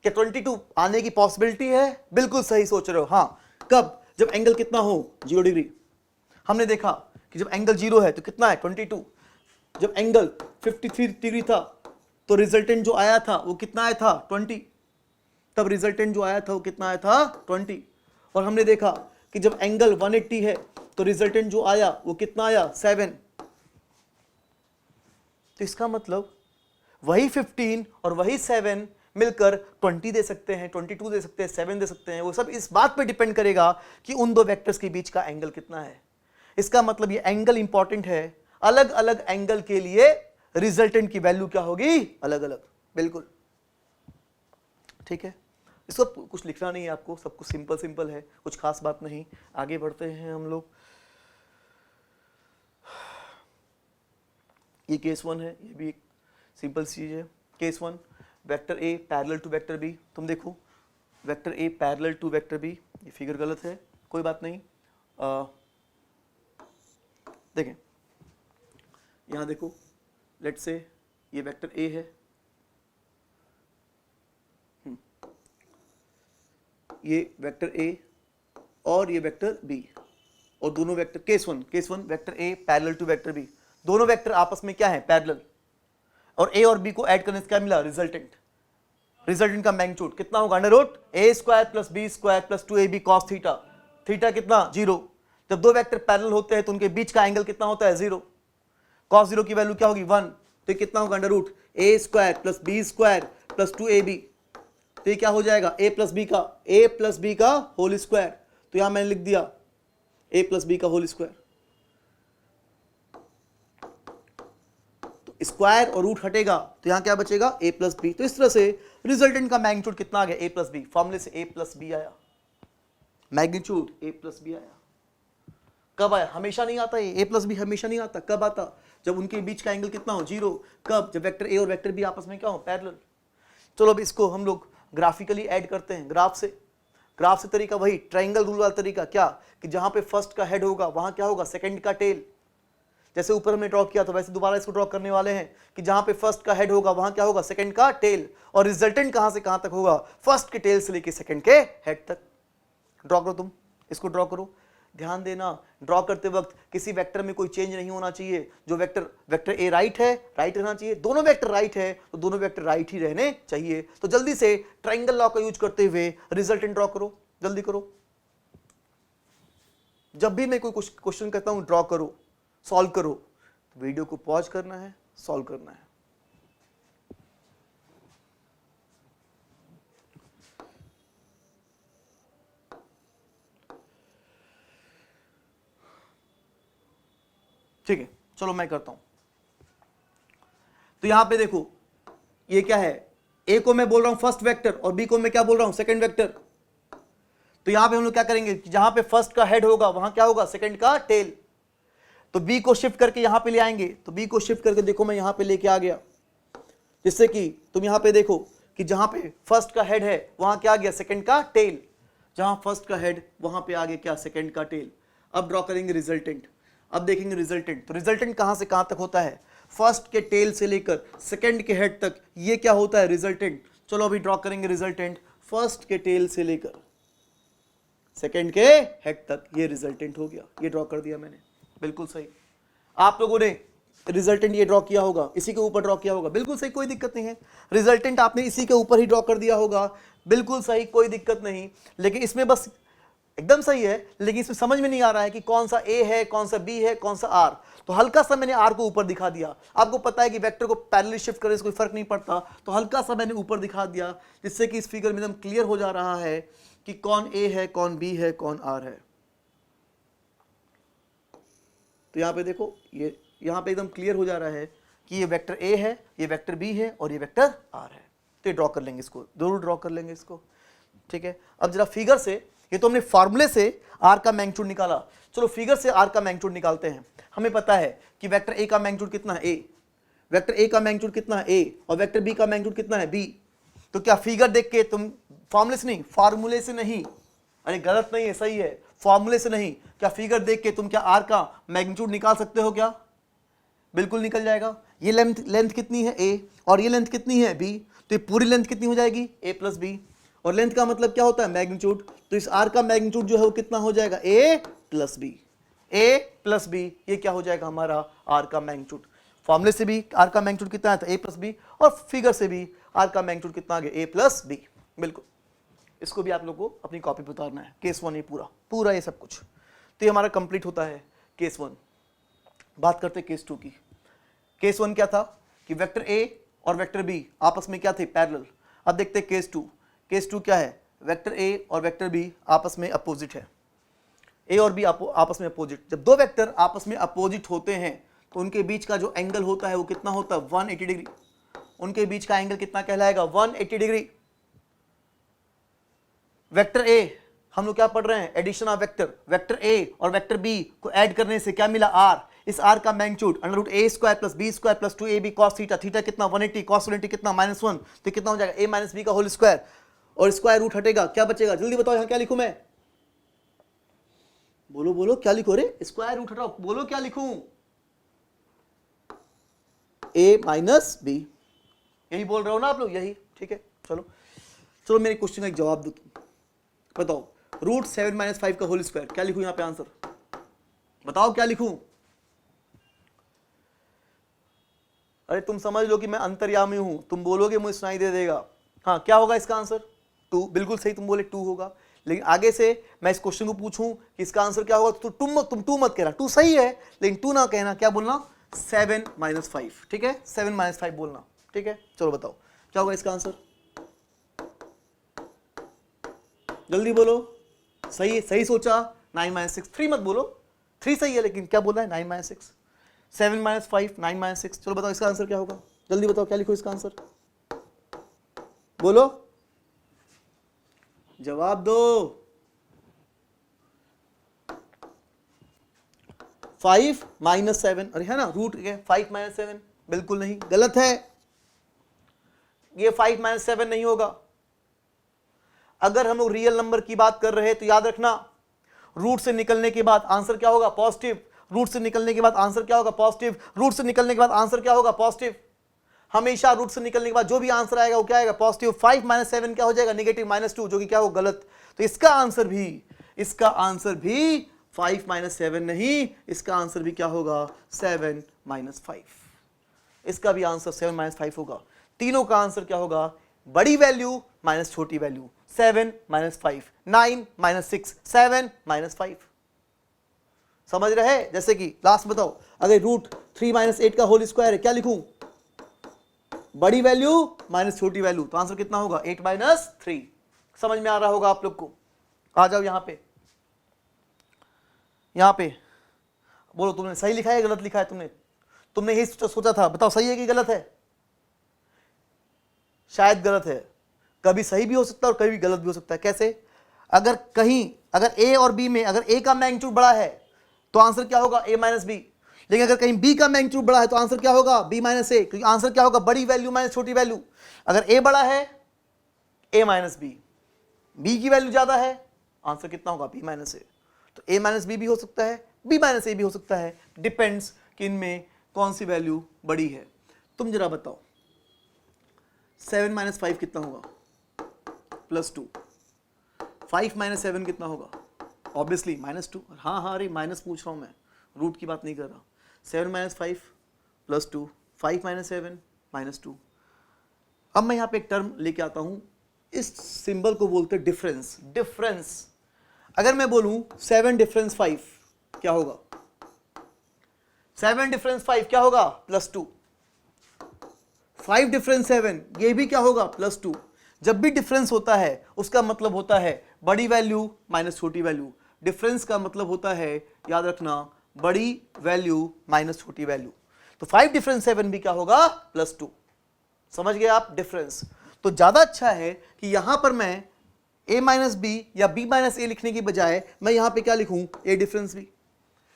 क्या 22 आने की पॉसिबिलिटी है? बिल्कुल सही सोच रहे हो। हाँ, कब? जब एंगल कितना हो 0 डिग्री। हमने देखा कि जब एंगल 0 है तो कितना है 22। जब एंगल 53 डिग्री था तो रिजल्टेंट जो आया था वो कितना आया था 20। तब रिजल्टेंट जो आया था वो कितना आया था 20। और हमने देखा कि जब एंगल 180 है तो रिजल्टेंट जो आया वो कितना आया 7। तो इसका मतलब वही 15 और वही 7 मिलकर 20 दे सकते हैं, 22 दे सकते हैं, 7 दे सकते हैं। वो सब इस बात पे डिपेंड करेगा कि उन दो वेक्टर्स के बीच का एंगल कितना है। इसका मतलब ये एंगल इंपॉर्टेंट है, अलग अलग एंगल के लिए रिजल्टेंट की वैल्यू क्या होगी अलग अलग। बिल्कुल ठीक है, इसको कुछ लिखना नहीं है आपको, सब कुछ सिंपल है, कुछ खास बात नहीं। आगे बढ़ते हैं हम लोग। ये केस 1 है, ये भी एक सिंपल चीज है। Case 1, vector A parallel to vector B। तुम देखो vector A parallel to vector B, ये फिगर गलत है, कोई बात नहीं। देखें यहां देखो, लेट्स से ये वेक्टर A है, ये वेक्टर A और ये वेक्टर B, और दोनों vector case 1 vector A parallel to vector B। दोनों वेक्टर आपस में क्या है पैरेलल, और A और B को ऐड करने से क्या मिला रिजल्टेंट का मैग्नीट्यूड कितना होगा √a² + b² + 2ab cos theta. Theta कितना 0। जब दो वेक्टर पैरेलल होते हैं तो उनके बीच का एंगल कितना होता है 0। cos 0 की वैल्यू क्या होगी 1, तो ये कितना होगा √a² + b² + 2ab। तो ये क्या हो जाएगा a + b का होल स्क्वायर। तो यहां मैंने लिख दिया a + b का होल स्क्वायर। तो स्क्वायर और रूट हटेगा तो यहाँ क्या बचेगा a प्लस बी। तो इस तरह से रिजल्टेंट का मैग्नीट्यूड कितना आ गया a प्लस बी, फॉर्मूले से a प्लस बी आया, मैग्नीट्यूड a प्लस बी आया। कब आया? हमेशा नहीं आता ये, a प्लस बी हमेशा नहीं आता। कब आता? जब उनके बीच का एंगल कितना हो, 0। कब? जब वेक्टर a और वेक्टर b आपस में क्या हो, पैरेलल। चलो अब इसको हम लोग ग्राफिकली ऐड करते हैं, ग्राफ से तरीका वही ट्रायंगल रूल वाला तरीका, क्या कि जहां पे फर्स्ट का हेड होगा वहां क्या होगा, सेकंड का टेल। जैसे ऊपर हमने ड्रॉ किया था वैसे दोबारा इसको ड्रॉ करने वाले हैं कि जहां पे फर्स्ट का हेड होगा वहां क्या होगा, सेकंड का टेल। और रिजल्टेंट कहां से कहां तक होगा, फर्स्ट के टेल से लेके सेकंड के हेड तक। ड्रॉ करो, तुम इसको ड्रॉ करो। ध्यान देना, ड्रॉ करते वक्त किसी वेक्टर में कोई चेंज नहीं होना चाहिए। जो वेक्टर ए राइट है, राइट रहना चाहिए। दोनों वेक्टर राइट है तो दोनों वेक्टर राइट ही रहने चाहिए। तो जल्दी से ट्रायंगल लॉ का यूज करते हुए रिजल्टेंट ड्रॉ करो, जल्दी करो। जब भी मैं कोई क्वेश्चन कहता हूं ड्रॉ करो, सॉल्व करो, वीडियो को पॉज करना है, सॉल्व करना है। ठीक है, चलो मैं करता हूं। तो यहां पे देखो ये क्या है, ए को मैं बोल रहा हूं फर्स्ट वेक्टर और बी को मैं क्या बोल रहा हूं, सेकंड वेक्टर। तो यहां पे हम लोग क्या करेंगे कि जहां पे फर्स्ट का हेड होगा वहां क्या होगा, सेकंड का टेल। तो बी को शिफ्ट करके यहां पे ले आएंगे। तो बी को शिफ्ट करके देखो मैं यहां पे लेके आ गया, जिससे कि तुम यहां पे देखो कि जहां पे फर्स्ट का हेड है वहां क्या आ गया, सेकंड का टेल। जहां फर्स्ट का हेड वहां पे आ गया क्या, सेकंड का टेल। अब ड्रॉ करेंगे रिजल्टेंट। अब देखेंगे रिजल्टेंट। तो रिजल्टेंट कहां से कहां तक होता है, फर्स्ट के टेल से लेकर सेकंड के हेड तक, ये क्या होता है, रिजल्टेंट। चलो अभी ड्रॉ करेंगे रिजल्टेंट। फर्स्ट के टेल से लेकर सेकंड के हेड तक, ये रिजल्टेंट हो गया। ये ड्रॉ कर दिया मैंने, बिल्कुल सही। आप लोगों ने रिजल्टेंट ये ड्रॉ किया होगा, इसी के ऊपर ड्रॉ किया होगा, बिल्कुल सही, कोई दिक्कत नहीं है। रिजल्टेंट आपने इसी के ऊपर ही ड्रॉ कर दिया होगा, बिल्कुल सही, कोई दिक्कत नहीं। लेकिन इसमें बस एकदम सही है, लेकिन इसमें समझ में नहीं आ रहा है कि कौन सा ए है, कौन सा बी है, कौन सा आर। तो हल्का सा मैंने आर को ऊपर दिखा दिया। आपको पता है कि वेक्टर को पैरेलल शिफ्ट करने से कोई फर्क नहीं पड़ता, तो हल्का सा मैंने ऊपर दिखा दिया, जिससे कि इस फिगर में एकदम क्लियर हो जा रहा है कि कौन ए है, कौन बी है, कौन आर है। तो यहां पे देखो, ये यहां पे एकदम क्लियर हो जा रहा है कि ये वेक्टर ए है, ये वेक्टर बी है और ये वेक्टर आर है। तो ये ड्रॉ कर लेंगे, इसको जरूर ड्रॉ कर लेंगे इसको। ठीक है, अब जरा फिगर से, ये तो हमने फॉर्मूले से आर का मैग्नीट्यूड निकाला, चलो फिगर से आर का मैग्नीट्यूड निकालते हैं। हमें पता है कि वेक्टर ए का मैग्नीट्यूड कितना है, ए। वेक्टर ए का मैग्नीट्यूड कितना है, ए, और वेक्टर बी का मैग्नीट्यूड कितना है, बी। तो क्या फिगर देख के तुम, फॉर्मूले से नहीं, फॉर्मूले से नहीं, अरे गलत नहीं है, सही है, फॉर्मूले से नहीं, क्या फिगर देख के तुम क्या आर का मैग्नीट्यूड निकाल सकते हो क्या, बिल्कुल निकल जाएगा। ये लेंथ कितनी है, ए, और ये लेंथ कितनी है, बी। तो ये पूरी लेंथ कितनी हो जाएगी, ए प्लस बी। और लेंथ का मतलब क्या होता है, मैग्नीट्यूड। तो इस आर का मैग्नीट्यूड जो है वो कितना हो जाएगा, ए प्लस बी। ए प्लस बी, ये क्या हो जाएगा हमारा आर का मैग्नीट्यूड। फॉर्मूले से भी आर का मैग्नीट्यूड कितना है, तो ए प्लस बी, और फिगर से भी आर का मैग्नीट्यूड कितना आ गया, ए प्लस बी। बिल्कुल, इसको भी आप लोग को अपनी कॉपी पर उतारना है, केस 1 ये पूरा ये सब कुछ। तो ये हमारा कंप्लीट होता है केस 1। बात करते हैं केस 2 की। केस 1 क्या था कि वेक्टर ए और वेक्टर बी आपस में क्या थे, पैरेलल। अब देखते हैं केस 2। केस 2 क्या है, वेक्टर ए और वेक्टर बी आपस में अपोजिट है। ए और बी आपस में अपोजिट। जब दो वेक्टर आपस में अपोजिट होते हैं तो उनके बीच का जो एंगल होता है वो कितना होता है, 180 डिग्री। उनके बीच का एंगल कितना कहलाएगा, 180 डिग्री। वेक्टर ए, हम लोग क्या पढ़ रहे हैं, addition of vector. Vector A और वेक्टर बी को ऐड करने से क्या मिला, आर। इस आर का magnitude √a² + b² + 2ab cos theta. Theta कितना, 180, cos 180 कितना, -1। तो कितना हो जाएगा, a - b का होल स्क्वायर, और स्क्वायर रूट हटेगा, क्या बचेगा, जल्दी बताओ यहाँ क्या लिखूं मैं, बोलो बोलो क्या लिखो रे, स्क्वायर रूट हटाओ, बोलो क्या लिखूं, a - b। यही बोल रहे हो ना आप लोग, यही, ठीक है। चलो चलो मेरे क्वेश्चन का एक जवाब दो तुम, बताओ √7 - 5 का होल स्क्वायर, क्या लिखूं यहाँ पे आंसर, बताओ क्या लिखूं। अरे तुम समझ लो कि मैं अंतर्यामी हूं, तुम बोलोगे मुझे सुनाई दे देगा। हाँ, क्या होगा इसका आंसर, 2। बिल्कुल सही, तुम बोले 2 होगा। लेकिन आगे से मैं इस क्वेश्चन को पूछूं कि इसका आंसर क्या होगा, तो तुम 2 मत कहना, 2 सही है लेकिन 2 ना कहना, क्या बोलना, 7 - 5। ठीक है, 7 - 5 बोलना। ठीक है, चलो बताओ क्या होगा इसका आंसर, जल्दी बोलो। सही सोचा, 9 - 6। 3 मत बोलो, 3 सही है लेकिन क्या बोला है, 9 - 6। 7 माइनस 5, 9 माइनस 6। चलो बताओ इसका आंसर क्या होगा, जल्दी बताओ क्या लिखो इसका आंसर, बोलो जवाब दो। 5 माइनस 7, अरे है ना रूट के 5 माइनस 7, बिल्कुल नहीं, गलत है, ये 5 माइनस 7 नहीं होगा। अगर हम लोग रियल नंबर की बात कर रहे हैं तो याद रखना रूट से निकलने के बाद आंसर क्या होगा, पॉजिटिव। रूट से निकलने के बाद आंसर क्या होगा, पॉजिटिव। रूट से निकलने के बाद आंसर क्या होगा, पॉजिटिव। हमेशा रूट से निकलने के बाद जो भी आंसर आएगा वो क्या आएगा, पॉजिटिव। 5 माइनस 7 क्या हो जाएगा, नेगेटिव -2, जो कि क्या हो, गलत। तो इसका आंसर भी 5 माइनस 7 नहीं, इसका आंसर भी क्या होगा, 7 माइनस 5। इसका भी आंसर 7 माइनस 5 होगा। तीनों का आंसर क्या होगा, बड़ी वैल्यू माइनस छोटी वैल्यू, 7 माइनस 5, 9 माइनस 6, 7 माइनस 5। समझ रहे, जैसे कि लास्ट बताओ, अगर रूट 3 माइनस 8 का होल स्क्वायर है, क्या लिखूं, बड़ी वैल्यू माइनस छोटी वैल्यू, तो आंसर कितना होगा, 8 माइनस 3। समझ में आ रहा होगा आप लोग को। आ जाओ यहां पे बोलो, तुमने सही लिखा है गलत लिखा है, तुमने यही सोचा था, बताओ सही है कि गलत है। शायद गलत है, कभी सही भी हो सकता है और कभी गलत भी हो सकता है। कैसे, अगर ए और बी में अगर ए का मैग्नीट्यूड बड़ा है तो आंसर क्या होगा, ए माइनस बी। लेकिन अगर कहीं बी का मैग्नीट्यूड बड़ा है तो आंसर क्या होगा, बी माइनस ए, क्योंकि आंसर क्या होगा, बड़ी वैल्यू माइनस छोटी वैल्यू। अगर ए बड़ा है, ए माइनस बी, बी की वैल्यू ज्यादा है, आंसर कितना होगा, बी माइनस ए। तो ए माइनस बी भी हो सकता है, बी माइनस ए भी हो सकता है, डिपेंड्स कि इनमें कौन सी वैल्यू बड़ी है। तुम जरा बताओ 7 माइनस 5 कितना होगा, +2। 5 माइनस 7 कितना होगा, ऑब्वियसली -2। हाँ, अरे माइनस पूछ रहा हूं मैं, रूट की बात नहीं कर रहा। 7 माइनस 5 +2, 5 माइनस 7 -2। अब मैं यहां पे एक टर्म लेके आता हूं, इस सिंबल को बोलते हैं डिफरेंस। अगर मैं बोलूं 7 डिफरेंस 5 क्या होगा, 7 डिफरेंस 5 क्या होगा, +2। 5 डिफरेंस 7 ये भी क्या होगा, +2। जब भी डिफरेंस होता है उसका मतलब होता है बड़ी वैल्यू माइनस छोटी वैल्यू। डिफरेंस का मतलब होता है, याद रखना, बड़ी वैल्यू माइनस छोटी वैल्यू। तो 5 डिफरेंस 7 भी क्या होगा, +2। समझ गए आप डिफरेंस। तो ज्यादा अच्छा है कि यहां पर मैं a माइनस बी या b माइनस ए लिखने की बजाय मैं यहां पे क्या लिखूं, a डिफरेंस भी,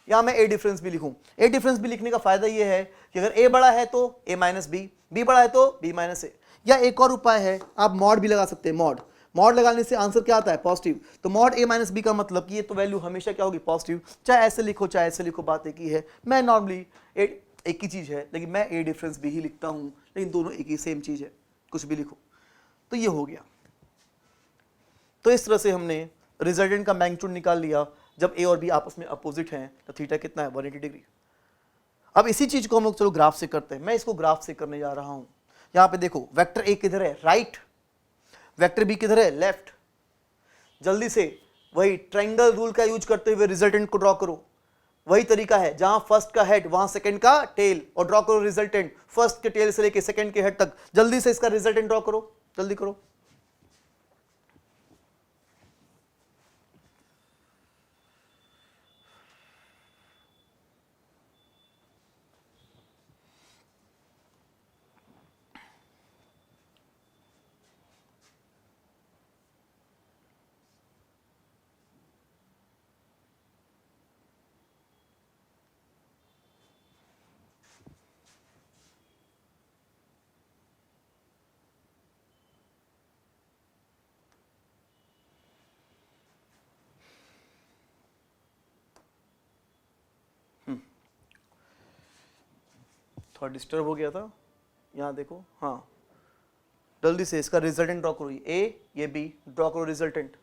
या मैं a डिफरेंस भी लिखूं। a डिफरेंस भी लिखने का फायदा यह है कि अगर a बड़ा है तो a माइनस बी, b बड़ा है तो b माइनस ए। या एक और उपाय है, आप मॉड भी लगा सकते हैं। मॉड लगाने से आंसर क्या आता है, पॉजिटिव। तो मॉड a माइनस बी का मतलब कि ये तो वैल्यू हमेशा क्या होगी, पॉजिटिव। चाहे ऐसे लिखो चाहे ऐसे लिखो, बात एक ही है। मैं नॉर्मली एक ही चीज है, लेकिन मैं a डिफरेंस भी ही लिखता हूं, लेकिन दोनों एक ही सेम चीज है, कुछ भी लिखो। तो ये हो गया। तो इस तरह से हमने रिजल्टेंट का मैग्नीट्यूड निकाल लिया। जब ए और बी आपस में अपोजिट हैं तो थीटा कितना है, 180 डिग्री। अब इसी चीज को हम लोग चलो ग्राफ से करते हैं। मैं इसको ग्राफ से करने जा रहा हूं। यहां पे देखो, वेक्टर ए किधर है, राइट, वेक्टर बी किधर है, लेफ्ट। जल्दी से वही ट्रायंगल रूल का यूज करते हुए रिजल्टेंट को ड्रॉ करो। वही तरीका है, जहां फर्स्ट का हेड वहां सेकंड का टेल, और ड्रॉ करो रिजल्टेंट फर्स्ट के टेल से लेके सेकंड के हेड तक। जल्दी से इसका रिजल्टेंट ड्रॉ करो, जल्दी करो। थोड़ा डिस्टर्ब हो गया था, यहाँ देखो। हाँ, जल्दी से इसका रिजल्टेंट ड्रॉ करो। ये बी, ड्रॉ करो रिजल्टेंट।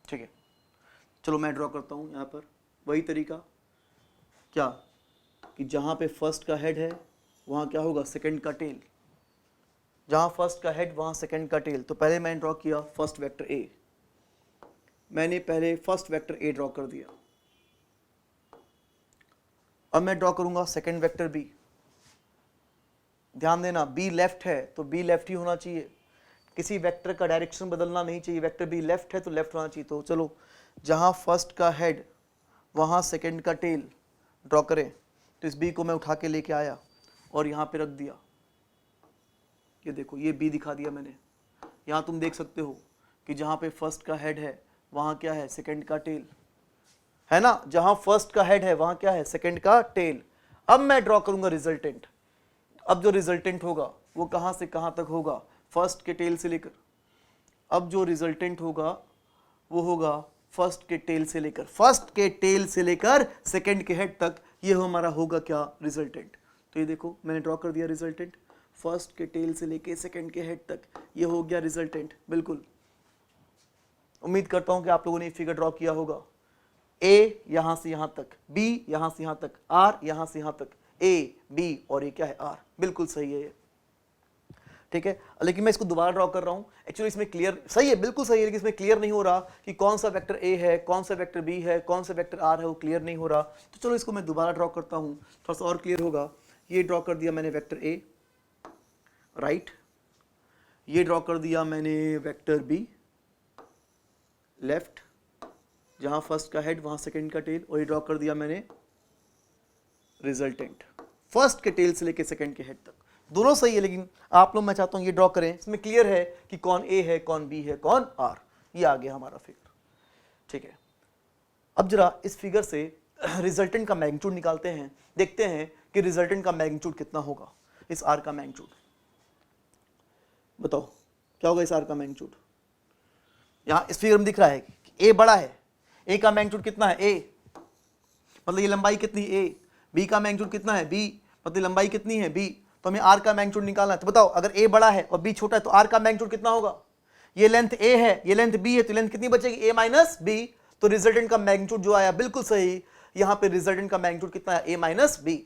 ठीक है, चलो मैं ड्रॉ करता हूँ यहाँ पर। वही तरीका क्या कि जहाँ पे फर्स्ट का हेड है वहाँ क्या होगा, सेकंड का टेल। जहाँ फर्स्ट का हेड वहाँ सेकंड का टेल। तो पहले मैंने ड्रॉ किया फर्स्ट वेक्टर ए, मैंने पहले फर्स्ट वेक्टर ए ड्रॉ कर दिया। अब मैं ड्रॉ करूंगा सेकंड वेक्टर बी। ध्यान देना, बी लेफ्ट है तो बी लेफ्ट ही होना चाहिए, किसी वेक्टर का डायरेक्शन बदलना नहीं चाहिए, वेक्टर बी लेफ्ट है तो लेफ्ट होना चाहिए। तो चलो जहां फर्स्ट का हेड वहां सेकंड का टेल ड्रॉ करें। तो इस बी को मैं उठा के लेके आया और यहाँ पे रख दिया, ये देखो ये बी दिखा दिया मैंने। यहाँ तुम देख सकते हो कि जहाँ पे फर्स्ट का हेड है वहाँ क्या है, सेकंड का टेल है ना, जहाँ फर्स्ट का हेड है वहाँ क्या है, सेकंड का टेल। अब मैं ड्रॉ करूंगा रिजल्टेंट। अब जो रिजल्टेंट होगा वो कहाँ से कहाँ तक होगा, फर्स्ट के टेल से लेकर, अब जो रिजल्टेंट होगा वो होगा फर्स्ट के टेल से लेकर, फर्स्ट के टेल से लेकर सेकंड के हेड तक, ये हमारा होगा क्या, रिजल्टेंट। तो ये देखो मैंने ड्रॉ कर दिया रिजल्टेंट, फर्स्ट के टेल से लेकर सेकंड के हेड तक, ये हो गया रिजल्टेंट। बिल्कुल उम्मीद करता हूं कि आप लोगों ने फिगर ड्रॉ किया होगा। ए यहां से यहां तक, बी यहां से यहां तक, आर यहां से यहां तक, ए बी और ये क्या है, आर। बिल्कुल सही है ये, ठीक है। लेकिन मैं इसको दोबारा ड्रॉ कर रहा हूं, एक्चुअली इसमें क्लियर सही है, बिल्कुल सही है, लेकिन इसमें क्लियर नहीं हो रहा कि कौन सा वेक्टर ए है, कौन सा वेक्टर बी है, कौन सा वेक्टर आर है, वो क्लियर नहीं हो रहा। तो चलो इसको मैं दोबारा ड्रॉ करता हूं, थोड़ा सा और क्लियर होगा। ये ड्रॉ कर दिया मैंने वेक्टर ए राइट, ये ड्रॉ कर दिया मैंने वेक्टर बी लेफ्ट, जहां फर्स्ट का हेड वहां सेकंड का टेल, और ये ड्रॉ कर दिया मैंने रिजल्टेंट, फर्स्ट के टेल से लेके सेकंड के हेड तक। दोनों सही है, लेकिन आप लोग मैं चाहता हूं ये ड्रॉ करें, इसमें क्लियर है कि कौन ए है, कौन बी है, कौन आर। ये आ गया हमारा फिगर, ठीक है। अब जरा इस फिगर से रिजल्टेंट का मैग्नीट्यूड निकालते हैं, देखते हैं कि रिजल्टेंट का मैग्नीट्यूड कितना होगा, इस आर का मैग्नीट्यूड। बताओ क्या होगा इस आर का मैग्नीट्यूड। यहां इस फिगर में दिख रहा है कि ए बड़ा है, ए का मैग्नीट्यूड कितना है, ए मतलब ये लंबाई कितनी, ए। बी का मैग्नीट्यूड कितना है, बी मतलब लंबाई कितनी है, बी। तो हमें आर का मैग्नीट्यूड निकालना है। तो बताओ अगर ए बड़ा है और बी छोटा है तो आर का मैग्नीट्यूड कितना होगा। ये लेंथ ए है, ये लेंथ बी है, तो लेंथ कितनी बचेगी, ए माइनस बी। तो रिजल्टेंट का मैग्नीट्यूड जो आया बिल्कुल सही, यहाँ पे रिजल्टेंट का मैग्नीट्यूड कितना है, ए माइनस बी।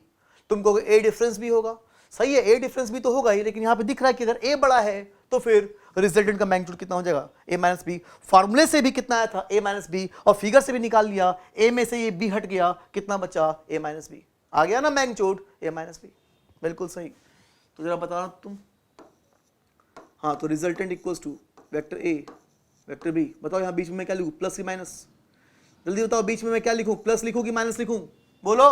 तुम कहोगे ए डिफरेंस भी होगा, सही है, ए डिफरेंस भी तो होगा ही, लेकिन यहाँ पे दिख रहा है कि अगर ए बड़ा है तो फिर रिजल्टेंट का मैग्नीट्यूड कितना हो जाएगा, ए माइनस बी। फॉर्मूले से भी कितना आया था, ए माइनस बी, और फिगर से भी निकाल लिया, ए में से ये बी हट गया, कितना बचा, ए माइनस बी। आ गया ना मैग्नीट्यूड, ए माइनस बी। बिल्कुल सही। तो जरा बताना तुम, हाँ, तो resultant equals to vector A vector B. बताओ यहाँ बीच में मैं क्या लिखूं, प्लस की माइनस, जल्दी बताओ बीच में मैं क्या लिखूं, प्लस लिखूं कि माइनस लिखूं, बोलो।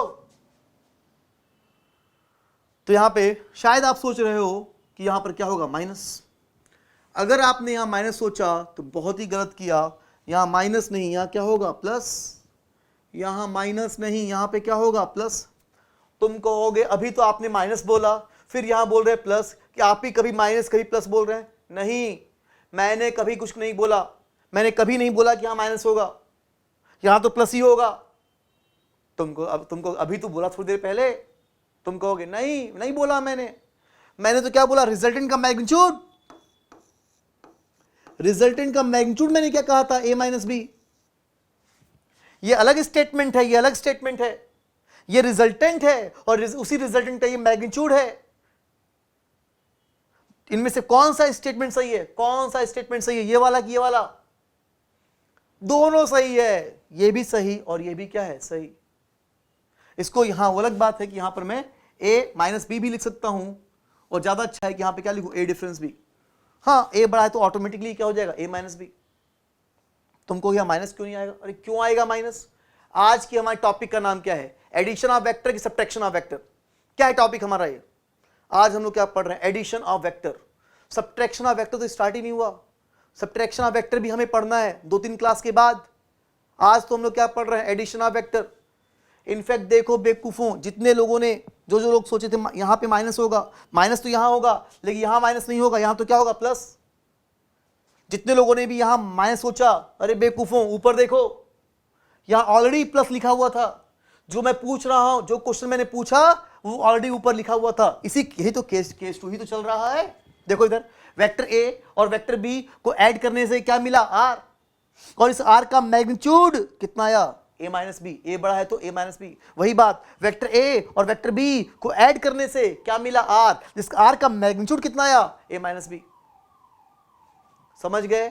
तो यहां पे शायद आप सोच रहे हो कि यहां पर क्या होगा, माइनस। अगर आपने यहां माइनस सोचा तो बहुत ही गलत किया, यहां माइनस नहीं, यहां क्या होगा, प्लस। यहां माइनस नहीं, यहां पे क्या होगा, प्लस। तुम कहोगे अभी तो आपने माइनस बोला, फिर यहां बोल रहे प्लस, कि आप ही कभी माइनस कभी प्लस बोल रहे हैं। नहीं, मैंने कभी कुछ नहीं बोला, मैंने कभी नहीं बोला कि यहां माइनस होगा, यहां तो प्लस ही होगा। तुमको अभी तो बोला थोड़ी देर पहले, तुम कहोगे नहीं नहीं बोला मैंने तो क्या बोला, रिजल्टेंट का मैग्नीट्यूड, रिजल्टेंट का मैग्नीट्यूड मैंने क्या कहा था, ए माइनस बी। ये अलग स्टेटमेंट है, ये अलग स्टेटमेंट है, ये रिजल्टेंट है और उसी रिजल्टेंट का ये मैग्नीट्यूड है। इनमें से कौन सा स्टेटमेंट सही है, कौन सा स्टेटमेंट सही है, ये वाला कि ये वाला, दोनों सही है, ये भी सही और ये भी क्या है, सही। इसको यहां वो अलग बात है कि यहां पर मैं a माइनस बी भी लिख सकता हूं, और ज्यादा अच्छा है कि यहां पे क्या लिखूं, a डिफरेंस भी। हाँ, a बड़ा है तो ऑटोमेटिकली क्या हो जाएगा, a माइनस बी। तुमको यहां माइनस क्यों नहीं आएगा, अरे क्यों आएगा माइनस। आज की हमारे टॉपिक का नाम क्या है, एडिशन ऑफ वेक्टर की सब्ट्रैक्शन ऑफ वेक्टर। क्या है टॉपिक हमारा ये, आज हम लोग क्या पढ़ रहे हैं, addition of vector. Subtraction of vector तो स्टार्ट ही नहीं हुआ, सब्ट्रैक्शन ऑफ वेक्टर भी हमें पढ़ना है 2-3 क्लास के बाद। आज तो हम लोग क्या पढ़ रहे हैं, एडिशन ऑफ वेक्टर। इनफैक्ट देखो बेवकूफों, जितने लोगों ने जो लोग सोचे थे यहां पे माइनस होगा, माइनस तो यहां होगा, लेकिन यहां माइनस नहीं होगा, यहां तो क्या होगा, प्लस। जितने लोगों ने भी यहां माइनस सोचा, अरे बेवकूफों ऊपर देखो, यहां ऑलरेडी प्लस लिखा हुआ था। जो मैं पूछ रहा हूं, जो क्वेश्चन मैंने पूछा वो ऑलरेडी ऊपर लिखा हुआ था। यही तो केस 2 ही तो चल रहा है। देखो इधर वेक्टर ए और वेक्टर बी को ऐड करने से क्या मिला, आर, और इस आर का मैग्नीट्यूड कितना आया, ए माइनस बी। ए बड़ा है तो ए माइनस बी। वही बात, वेक्टर ए और वेक्टर बी को ऐड करने से क्या मिला, आर, जिसका आर का मैग्नीट्यूड कितना आया, ए माइनस बी। समझ गए।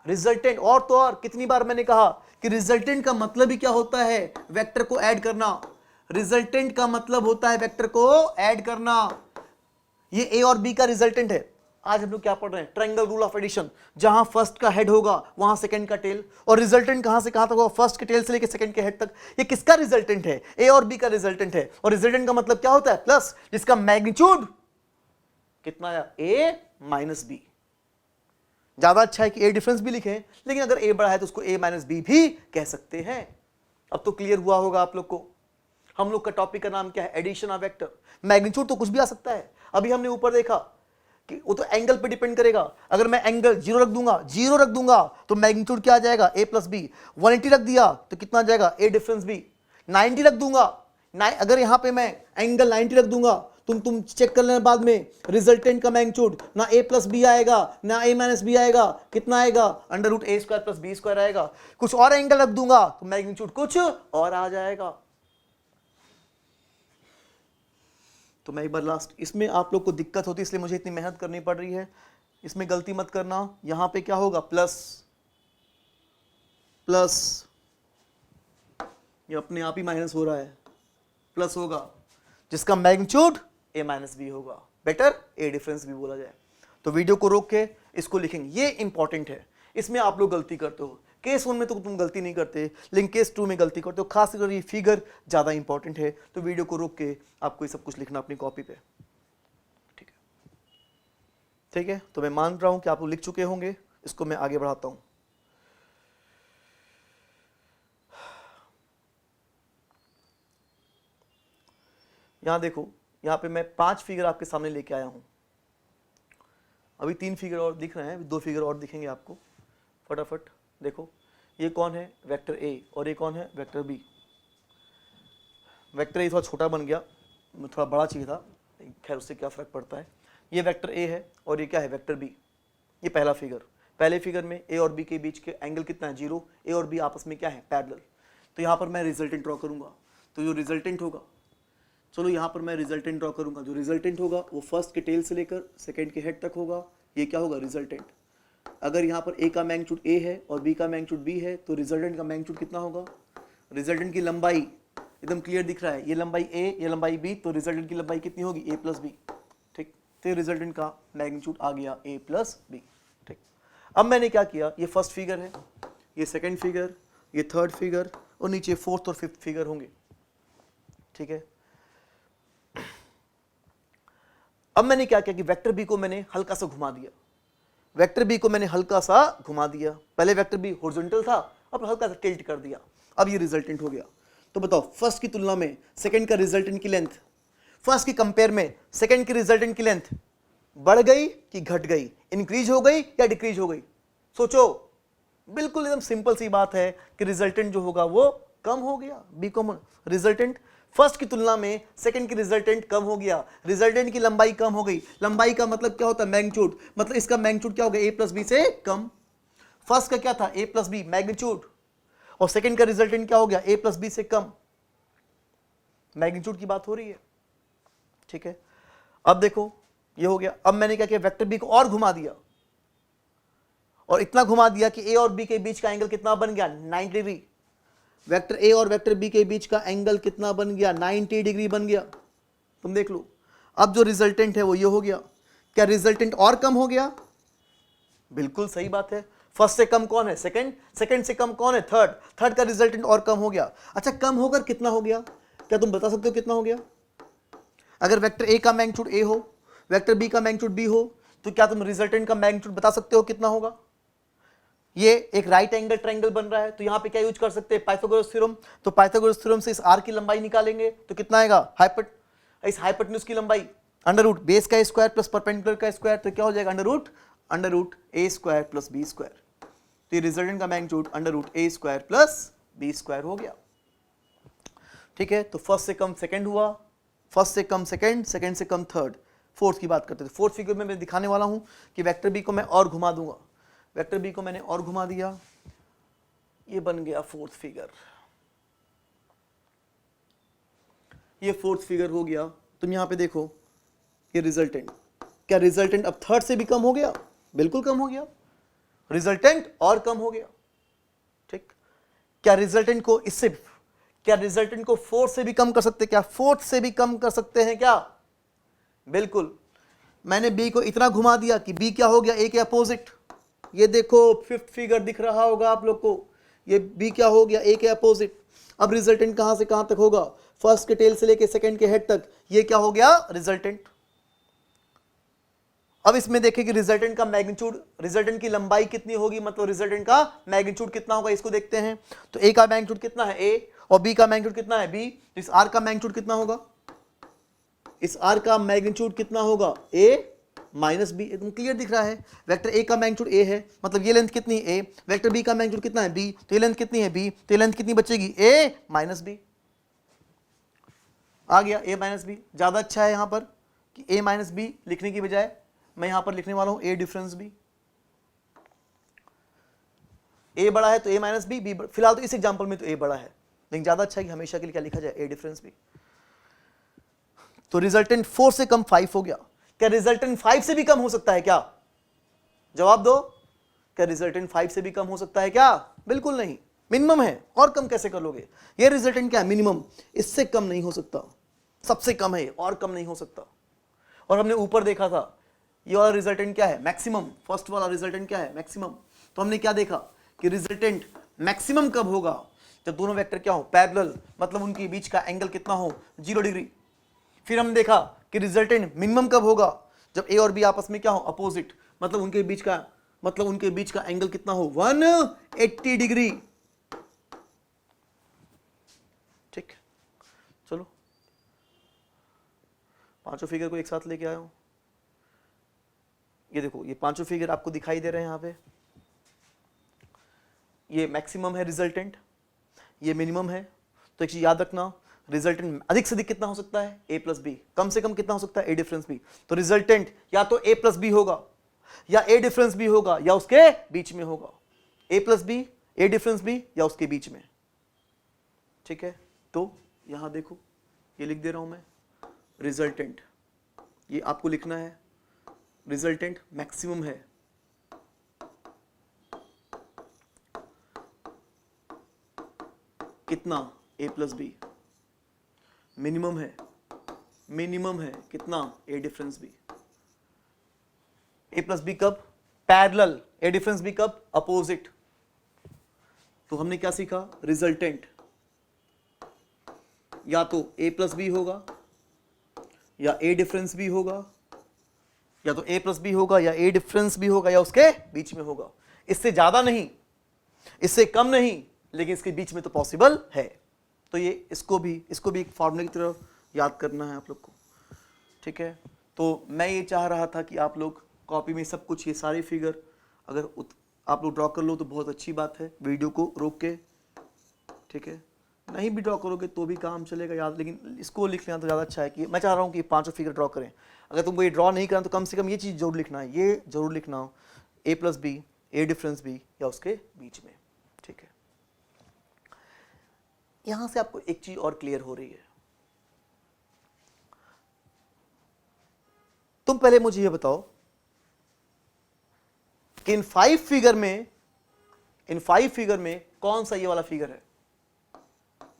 रिजल्टेंट, और तो और कितनी बार मैंने कहा कि रिजल्टेंट का मतलब ही क्या होता है, वेक्टर को ऐड करना। रिजल्टेंट का मतलब होता है वेक्टर को ऐड करना। ये ए और बी का रिजल्टेंट है। आज हम लोग क्या पढ़ रहे हैं? ट्रायंगल रूल ऑफ एडिशन, जहां फर्स्ट का हेड होगा वहां सेकंड का टेल, और रिजल्टेंट कहां से कहां तक होगा? फर्स्ट के टेल से लेकर सेकंड के हेड तक। ये किसका रिजल्टेंट है? ए और बी का रिजल्टेंट है। और रिजल्टेंट का मतलब क्या होता है? प्लस, जिसका मैग्नीट्यूड कितना है? ए माइनस बी। ज्यादा अच्छा है कि ए डिफरेंस भी लिखें, लेकिन अगर ए बड़ा है तो उसको ए माइनस बी भी कह सकते हैं। अब तो क्लियर हुआ होगा आप लोग को। हम लोग का टॉपिक का नाम क्या है? Addition of vector. मैग्नीट्यूड तो कुछ भी आ सकता है। अभी हमने ऊपर देखा कि वो तो एंगल पे डिपेंड करेगा। अगर मैं एंगल जीरो रख दूंगा तो मैग्नीट्यूड क्या आ जाएगा? ए प्लस बी। 180 रख दिया तो कितना आ जाएगा? ए डिफरेंस बी। 90 रख दूंगा, अगर यहां पे मैं एंगल 90 रख दूंगा, तुम चेक कर लेना बाद में, रिजल्टेंट का मैग्नीट्यूड ना ए प्लस बी आएगा ना ए माइनस बी आएगा। कितना आएगा? Under root A square plus B square आएगा। कुछ और एंगल रख दूंगा तो मैग्नीट्यूड कुछ और आ जाएगा। तो मैं एक बार लास्ट, इसमें आप लोग को दिक्कत होती है इसलिए मुझे इतनी मेहनत करनी पड़ रही है, इसमें गलती मत करना। यहां पे क्या होगा? प्लस प्लस, ये अपने आप ही माइनस हो रहा है, प्लस होगा जिसका मैग्नीट्यूड ए माइनस बी होगा। बेटर ए डिफरेंस भी बोला जाए। तो वीडियो को रोक के इसको लिखेंगे, ये इंपॉर्टेंट है। इसमें आप लोग गलती करते हो। केस 1 में तो तुम गलती नहीं करते, लेकिन केस 2 में गलती करते हो। खासकर ये फिगर ज्यादा इंपॉर्टेंट है। तो वीडियो को रोक के आपको ये सब कुछ लिखना अपनी कॉपी पे। ठीक है, ठीक है। तो मैं मान रहा हूं कि आप लोग लिख चुके होंगे। इसको मैं आगे बढ़ाता हूं। यहां देखो, यहां पे मैं 5 फिगर आपके सामने लेके आया हूं। अभी 3 फिगर और दिख रहे हैं, 2 फिगर और दिखेंगे आपको। फटाफट देखो, ये कौन है? Vector A. और ये कौन है? Vector B. वेक्टर ए थोड़ा छोटा बन गया, थोड़ा बड़ा चाहिए था, खैर उससे क्या फर्क पड़ता है। ये वेक्टर ए है और ये क्या है? Vector B. ये पहला फिगर। पहले फिगर में ए और बी के बीच के एंगल कितना है? 0। ए और बी आपस में क्या है? पैरेलल। तो यहाँ पर मैं रिजल्टेंट ड्रॉ करूंगा। तो जो रिजल्टेंट होगा, चलो यहाँ पर मैं रिजल्टेंट ड्रॉ करूंगा। जो रिजल्टेंट होगा वो फर्स्ट के टेल से लेकर सेकंड के हेड तक होगा। ये क्या होगा? रिजल्टेंट। अगर यहाँ पर ए का मैग्नीट्यूड ए है और बी का मैग्नीट्यूड बी है तो रिजल्टेंट का मैग्नीट्यूड कितना होगा? रिजल्टेंट की लंबाई एकदम क्लियर दिख रहा है, ये लंबाई ए, ये लंबाई बी, तो रिजल्टेंट की लंबाई कितनी होगी? ए प्लस बी। ठीक, तो रिजल्टेंट का मैग्नीट्यूड आ गया ए प्लस बी। ठीक, अब मैंने क्या किया? ये फर्स्ट फिगर है, ये सेकेंड फिगर, ये थर्ड फिगर, और नीचे फोर्थ और फिफ्थ फिगर होंगे। ठीक है, अब मैंने क्या किया कि वेक्टर बी को मैंने हल्का सा घुमा दिया। वेक्टर बी को मैंने हल्का सा घुमा दिया। पहले वेक्टर बी हॉरिजॉन्टल था, अब हल्का सा टिल्ट कर दिया। अब ये रिजल्टेंट हो गया। तो बताओ, फर्स्ट की तुलना में सेकंड का रिजल्टेंट की लेंथ, फर्स्ट की कंपेयर में सेकंड की रिजल्टेंट की लेंथ बढ़ गई कि घट गई? इंक्रीज हो गई या डिक्रीज हो गई? सोचो। बिल्कुल एकदम सिंपल सी बात है कि रिजल्टेंट जो होगा वो कम हो गया। बी कॉमन रिजल्टेंट फर्स्ट की तुलना में सेकंड की रिजल्टेंट कम हो गया। रिजल्टेंट की लंबाई कम हो गई। लंबाई का मतलब क्या होता है? मैग्नीट्यूड। मतलब इसका मैग्नीट्यूड क्या हो गया? ए प्लस बी से कम। फर्स्ट का क्या था? ए प्लस बी मैग्नीट्यूड, और सेकंड का रिजल्टेंट क्या हो गया? ए प्लस बी से कम। मैग्नीट्यूड की बात हो रही है। ठीक है, अब देखो ये हो गया। अब मैंने क्या किया? वेक्टर बी को और घुमा दिया, और इतना घुमा दिया कि ए और बी के बीच का एंगल कितना बन गया? 90 डिग्री। वेक्टर ए और वेक्टर बी के बीच का एंगल कितना बन गया? 90 डिग्री बन गया। तुम देख लो, अब जो रिजल्टेंट है वो ये हो गया। क्या रिजल्टेंट और कम हो गया? बिल्कुल सही बात है। फर्स्ट से कम कौन है? सेकंड। सेकंड से कम कौन है? थर्ड। थर्ड का रिजल्टेंट और कम हो गया। अच्छा, कम होकर कितना हो गया? क्या तुम बता सकते हो कितना हो गया? अगर वेक्टर ए का मैग्नीट्यूड ए हो, वेक्टर बी का मैग्नीट्यूड बी हो, तो क्या तुम रिजल्टेंट का मैग्नीट्यूड बता सकते हो कितना होगा? ये एक राइट एंगल ट्रायंगल बन रहा है, तो यहां पे क्या यूज कर सकते हैं? Pythagoras theorem. तो पाइथागोरस थ्योरम से इस आर्क की लंबाई निकालेंगे तो कितना आएगा? इस हाइपोटेन्यूज की लंबाई अंडर रूट बेस का स्क्वायर प्लस परपेंडिकुलर का स्क्वायर, तो क्या हो जाएगा? Under root A square plus B square. तो ये रिजल्टेंट का magnitude under root A square plus B square हो गया। ठीक है, तो फर्स्ट से कम सेकंड हुआ, फर्स्ट से कम सेकंड, सेकंड से कम थर्ड। फोर्थ की बात करते थे। फोर्थ फिगर में मैं दिखाने वाला हूं कि वेक्टर बी को मैं और घुमा दूंगा। वेक्टर बी को मैंने और घुमा दिया, ये बन गया फोर्थ फिगर। ये फोर्थ फिगर हो गया। तुम यहां पे देखो, ये रिजल्टेंट, क्या रिजल्टेंट अब थर्ड से भी कम हो गया? बिल्कुल कम हो गया। रिजल्टेंट और कम हो गया। ठीक, क्या रिजल्टेंट को इससे, क्या रिजल्टेंट को फोर्थ से भी कम कर सकते? क्या फोर्थ से भी कम कर सकते हैं क्या? बिल्कुल। मैंने बी को इतना घुमा दिया कि बी क्या हो गया, ए के अपोजिट। ये देखो फिफ्थ फिगर दिख रहा होगा आप लोग को, ये बी क्या हो गया, ए के अपोजिट। अब रिजल्टेंट कहां से कहां तक होगा, फर्स्ट के टेल से लेके सेकंड के हेड तक, ये क्या हो गया, रिजल्टेंट। अब इसमें देखें कि रिजल्टेंट का मैग्नीट्यूड, रिजल्टेंट की लंबाई कितनी होगी, मतलब रिजल्टेंट का मैग्नीट्यूड कितना होगा, इसको देखते हैं। तो ए का मैग्नीट्यूड कितना है, ए, और बी का मैग्नीट्यूड कितना है, बी। तो इस आर का मैग्नीट्यूड कितना होगा, इस आर का मैग्नीट्यूड कितना होगा, ए माइनस बी। एकदम क्लियर दिख रहा है। वेक्टर ए का मैग्नीट्यूड ए है, मतलब ये लेंथ कितनी, ए। वेक्टर बी का मैग्नीट्यूड कितना है, बी, तो ये लेंथ कितनी है, बी, तो ये लेंथ कितनी बचेगी, ए माइनस बी। आ गया ए माइनस बी। ज्यादा अच्छा है यहां पर कि ए माइनस बी लिखने की बजाय मैं यहां पर लिखने वाला हूं ए डिफरेंस बी। ए बड़ा है तो ए माइनस बी, बी फिलहाल तो इस एग्जांपल में तो ए बड़ा है, लेकिन ज्यादा अच्छा है कि हमेशा के लिए क्या लिखा जाए, ए डिफरेंस बी। तो रिजल्टेंट 4 से कम 5 हो गया। क्या रिजल्टेंट 5 से भी कम हो सकता है क्या, जवाब दो। क्या रिजल्टेंट 5 से भी कम हो सकता है क्या, बिल्कुल नहीं, मिनिमम है। और कम कैसे कर लोगे, ये रिजल्टेंट क्या है, मिनिमम, इससे कम नहीं हो सकता, सबसे कम है और कम नहीं हो सकता। और हमने ऊपर देखा था ये वाला रिजल्टेंट क्या है, मैक्सिमम। फर्स्ट वाला रिजल्टेंट क्या है, मैक्सिमम। तो हमने क्या देखा कि रिजल्टेंट मैक्सिमम कब होगा, जब दोनों वेक्टर क्या हो, पैरेलल, मतलब उनके बीच का एंगल कितना हो, 0 डिग्री। फिर हमने देखा कि रिजल्टेंट मिनिमम कब होगा, जब ए और बी आपस में क्या हो, अपोजिट, मतलब उनके बीच का एंगल कितना हो, 180 डिग्री। ठीक, चलो पांचों फिगर को एक साथ लेके आया हूं। ये देखो, ये पांचों फिगर आपको दिखाई दे रहे हैं यहां पे। ये मैक्सिमम है रिजल्टेंट, ये मिनिमम है। तो एक चीज याद रखना, रिजल्टेंट अधिक से अधिक कितना हो सकता है, ए प्लस बी। कम से कम कितना हो सकता है, ए डिफरेंस बी। तो रिजल्टेंट या तो ए प्लस बी होगा, या ए डिफरेंस बी होगा, या उसके बीच में होगा। A plus B, A difference B, या उसके बीच में। ठीक है, तो यहां देखो ये लिख दे रहा हूं मैं, रिजल्टेंट, ये आपको लिखना है, रिजल्टेंट मैक्सिमम है, कितना, ए प्लस बी। मिनिमम है कितना, ए डिफरेंस बी। ए प्लस बी कब, पैरेलल, ए डिफरेंस बी कब, अपोजिट। तो हमने क्या सीखा, रिजल्टेंट या तो ए प्लस बी होगा, या ए डिफरेंस बी होगा, या तो ए प्लस बी होगा, या ए डिफरेंस बी होगा, या उसके बीच में होगा। इससे ज्यादा नहीं, इससे कम नहीं, लेकिन इसके बीच में तो पॉसिबल है। तो ये इसको भी एक फॉर्मूले की तरह याद करना है आप लोग को। ठीक है, तो मैं ये चाह रहा था कि आप लोग कॉपी में सब कुछ, ये सारे फिगर अगर आप लोग ड्रॉ कर लो तो बहुत अच्छी बात है, वीडियो को रोक के। ठीक है, नहीं भी ड्रॉ करोगे तो भी काम चलेगा याद, लेकिन इसको लिख लेना तो ज़्यादा अच्छा है। कि मैं चाह रहा हूँ कि पांचों फिगर ड्रॉ करें। अगर तुमको ये ड्रॉ नहीं करना तो कम से कम ये चीज़ जरूर लिखना है, ये जरूर लिखना हो, ए प्लस बी, ए डिफरेंस बी, या उसके बीच में। ठीक है, यहां से आपको एक चीज और क्लियर हो रही है। तुम पहले मुझे ये बताओ कि इन 5 फिगर में कौन सा ये वाला फिगर है,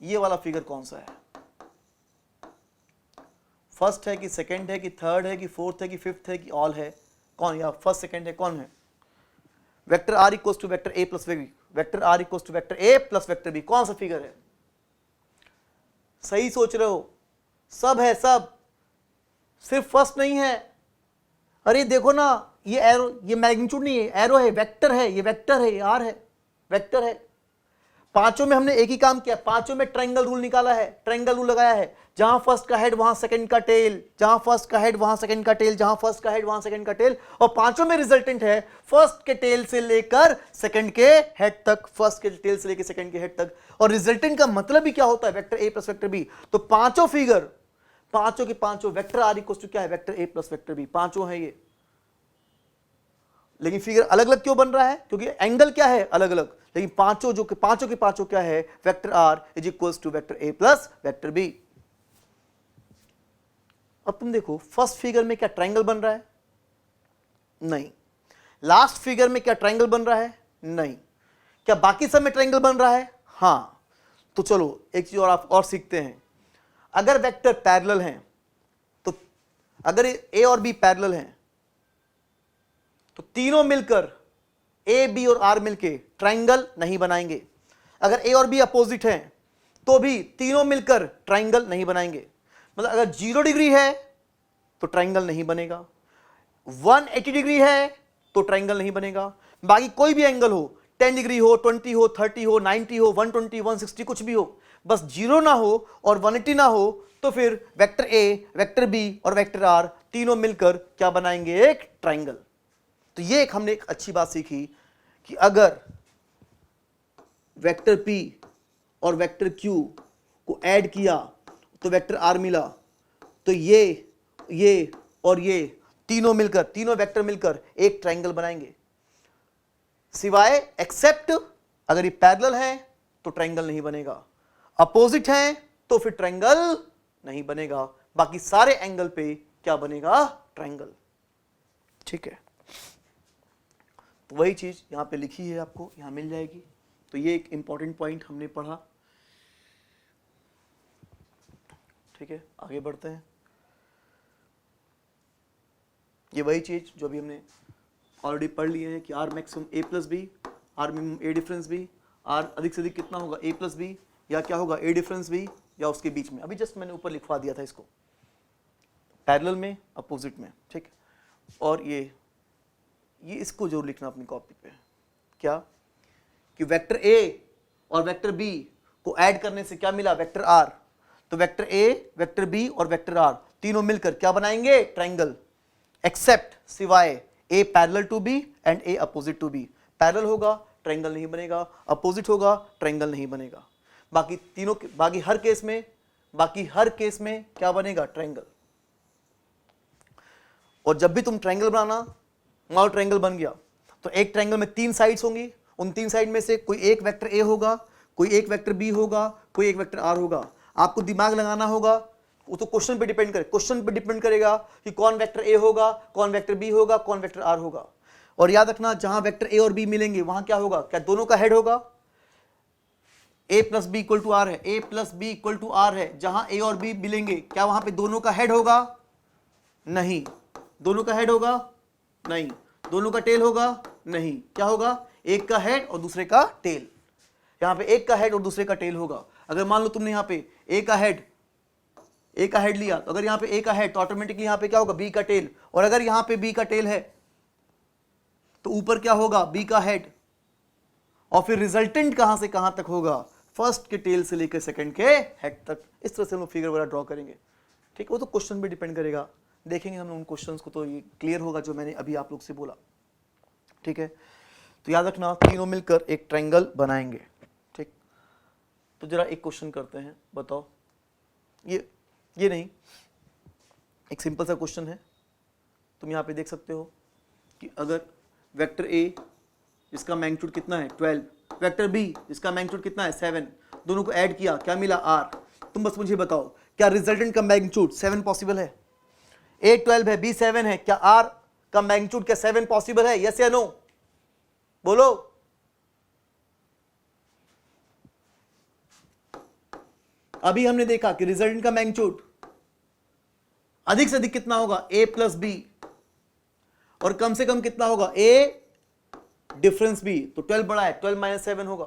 ये वाला फिगर कौन सा है, फर्स्ट है कि सेकंड है कि थर्ड है कि फोर्थ है कि फिफ्थ है कि ऑल है, कौन, या फर्स्ट सेकंड है, कौन है। Vector R equals to vector A plus B, vector R equals to vector A plus vector B, कौन सा फिगर है। सही सोच रहे हो, सब है, सब, सिर्फ फर्स्ट नहीं है। अरे देखो ना, ये एरो, ये मैग्नीट्यूड नहीं है, एरो है, वेक्टर है, ये वेक्टर है, ये आर है, वेक्टर है। पांचों में हमने एक ही काम किया, पांचों में ट्रायंगल रूल निकाला है, ट्रायंगल रूल लगाया है। जहां फर्स्ट का हेड वहां सेकंड का टेल, जहां फर्स्ट का हेड वहां सेकंड का टेल, जहां फर्स्ट का हेड वहां सेकंड का टेल। और पांचों में रिजल्टेंट है फर्स्ट के टेल से लेकर सेकंड के हेड तक, फर्स्ट के टेल से लेकर सेकंड के हेड तक। और रिजल्टेंट का मतलब भी क्या होता है, vector A plus vector B. तो पांचों फिगर, पांचों के पांचों वेक्टर आर इक्वल्स टू क्या है, vector A plus vector B, पांचों है ये। लेकिन फिगर अलग अलग क्यों बन रहा है, क्योंकि एंगल क्या है, अलग अलग। लेकिन पांचों के पांचों क्या है, vector R is equals to vector A plus vector B. अब तुम देखो, फर्स्ट फिगर में क्या ट्रायंगल बन रहा है, नहीं। लास्ट फिगर में क्या ट्रायंगल बन रहा है, नहीं। क्या बाकी सब में ट्रायंगल बन रहा है, हाँ। तो चलो एक चीज और आप और सीखते हैं। अगर वेक्टर पैरेलल हैं तो अगर ए और बी पैरेलल हैं तो तीनों मिलकर ए बी और आर मिलके ट्राइंगल नहीं बनाएंगे। अगर ए और बी अपोजिट हैं तो भी तीनों मिलकर ट्राइंगल नहीं बनाएंगे। मतलब अगर 0 डिग्री है तो ट्राइंगल नहीं बनेगा, 180 डिग्री है तो ट्राइंगल नहीं बनेगा। बाकी कोई भी एंगल हो, 10 डिग्री हो, 20 हो, 30 हो, 90 हो, 120, 160 कुछ भी हो, बस 0 ना हो और 180 ना हो तो फिर वेक्टर ए, वेक्टर बी और वेक्टर आर तीनों मिलकर क्या बनाएंगे? एक ट्राइंगल। तो ये एक हमने एक अच्छी बात सीखी कि अगर वेक्टर पी और वेक्टर क्यू को ऐड किया तो वेक्टर आर मिला, तो ये और ये तीनों मिलकर, तीनों वेक्टर मिलकर एक ट्राइंगल बनाएंगे। सिवाय एक्सेप्ट अगर ये पैरेलल है तो ट्राइंगल नहीं बनेगा, अपोजिट है तो फिर ट्राइंगल नहीं बनेगा। बाकी सारे एंगल पे क्या बनेगा? ट्राइंगल। ठीक है, तो वही चीज यहां पे लिखी है, आपको यहां मिल जाएगी। तो ये एक इंपॉर्टेंट पॉइंट हमने पढ़ा। ठीक है, आगे बढ़ते हैं। ये वही चीज जो अभी हमने ऑलरेडी पढ़ लिए है कि R maximum A plus B, R minimum A difference B, R अधिक से अधिक कितना होगा? ए प्लस बी, या क्या होगा? ए डिफरेंस बी, या उसके बीच में। अभी जस्ट मैंने ऊपर लिखवा दिया था इसको, पैरेलल में, अपोजिट में। ठीक, और ये इसको जरूर लिखना अपनी कॉपी पे। क्या कि वेक्टर ए और वेक्टर बी को ऐड करने से क्या मिला? Vector R. तो वेक्टर ए, वेक्टर बी और वेक्टर आर तीनों मिलकर क्या बनाएंगे? ट्राइंगल। एक्सेप्ट सिवाय A parallel to B and A opposite to B. Parallel होगा ट्राइंगल नहीं बनेगा, अपोजिट होगा ट्राइंगल नहीं बनेगा। बाकी तीनों, बाकी हर केस में क्या बनेगा? ट्राइंगल। और जब भी तुम ट्राइंगल बनाना, मान लो ट्राइंगल बन गया तो एक ट्राइंगल में 3 साइड्स होंगी, उन 3 साइड में से कोई एक वेक्टर ए होगा, कोई एक वेक्टर बी होगा, कोई एक वेक्टर आर होगा। आपको दिमाग लगाना होगा, वो तो क्वेश्चन पे डिपेंड करेगा कि कौन वेक्टर ए होगा, कौन वेक्टर बी होगा, कौन वेक्टर आर होगा। और याद रखना, जहां वेक्टर ए और बी मिलेंगे वहां क्या होगा? क्या दोनों का हेड होगा? A plus B equal to R है, A plus B equal to R है, जहां ए और बी मिलेंगे क्या वहां पे दोनों का हेड होगा? नहीं। दोनों का हेड होगा? नहीं। दोनों का टेल होगा? नहीं। क्या होगा? एक का हेड और दूसरे का टेल। यहां पे एक का हेड और दूसरे का टेल होगा। अगर मान लो तुमने यहां पे ए का हेड लिया, तो अगर यहां पे ए का हेड तो ऑटोमेटिकली यहां पे क्या होगा? बी का टेल। और अगर यहां पे बी का टेल है तो ऊपर क्या होगा? बी का हेड। और फिर रिजल्टेंट कहां से कहां तक होगा? फर्स्ट के टेल से लेकर सेकंड के हेड तक। इस तरह से हम फिगर वगैरह ड्रॉ करेंगे। ठीक, वो तो क्वेश्चन पे डिपेंड करेगा, देखेंगे हम उन क्वेश्चंस को, तो ये क्लियर होगा जो मैंने अभी आप लोग से बोला। ठीक है, तो याद रखना तीनों मिलकर एक ट्रायंगल बनाएंगे। ठीक, तो जरा एक क्वेश्चन करते हैं, बताओ। ये नहीं, एक सिंपल सा क्वेश्चन है। तुम यहाँ पे देख सकते हो कि अगर वेक्टर ए जिसका मैग्नीट्यूड कितना है 12, वेक्टर बी जिसका मैग्नीट्यूड कितना है 7, दोनों को ऐड किया, क्या मिला? आर। तुम बस मुझे बताओ, क्या रिजल्टेंट का मैग्नीट्यूड 7 पॉसिबल है? ए 12 है, बी 7 है, क्या आर का मैग्नीट्यूड क्या 7 पॉसिबल है? यस या नो? बोलो। अभी हमने देखा कि रिजल्टेंट का मैग्नीट्यूड अधिक से अधिक कितना होगा? ए प्लस बी, और कम से कम कितना होगा? ए डिफरेंस बी। तो 12 बड़ा है, 12 माइनस 7 होगा।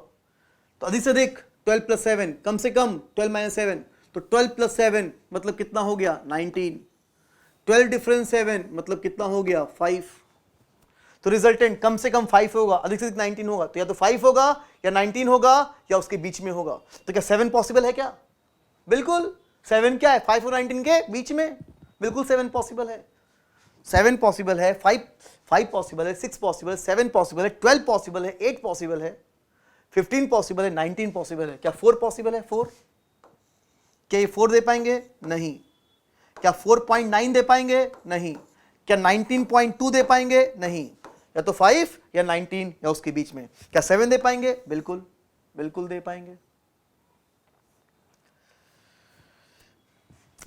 तो अधिक से अधिक 12 प्लस 7, कम से कम 12 माइनस 7, तो 12 प्लस 7 मतलब कितना हो गया? 19। 12 डिफरेंस 7 मतलब कितना हो गया? 5। तो रिजल्टेंट कम से कम 5 होगा, अधिक से अधिक 19 होगा। तो या तो 5 होगा या 19 होगा या उसके बीच में होगा। तो क्या 7 पॉसिबल है? क्या बिल्कुल 7 क्या है? 5 और 19 के बीच में, बिल्कुल 7 पॉसिबल है। 7 पॉसिबल है, 5 पॉसिबल है, 6 पॉसिबल है, 7 पॉसिबल है, 12 पॉसिबल है, 8 पॉसिबल है, 15 पॉसिबल है, 19 पॉसिबल है। क्या 4 पॉसिबल है? 4। क्या ये 4 दे पाएंगे? नहीं। क्या 4.9 दे पाएंगे? नहीं। क्या 19.2 दे पाएंगे? नहीं। या तो 5 या 19 या उसके बीच में। क्या 7 दे पाएंगे? बिल्कुल बिल्कुल दे पाएंगे,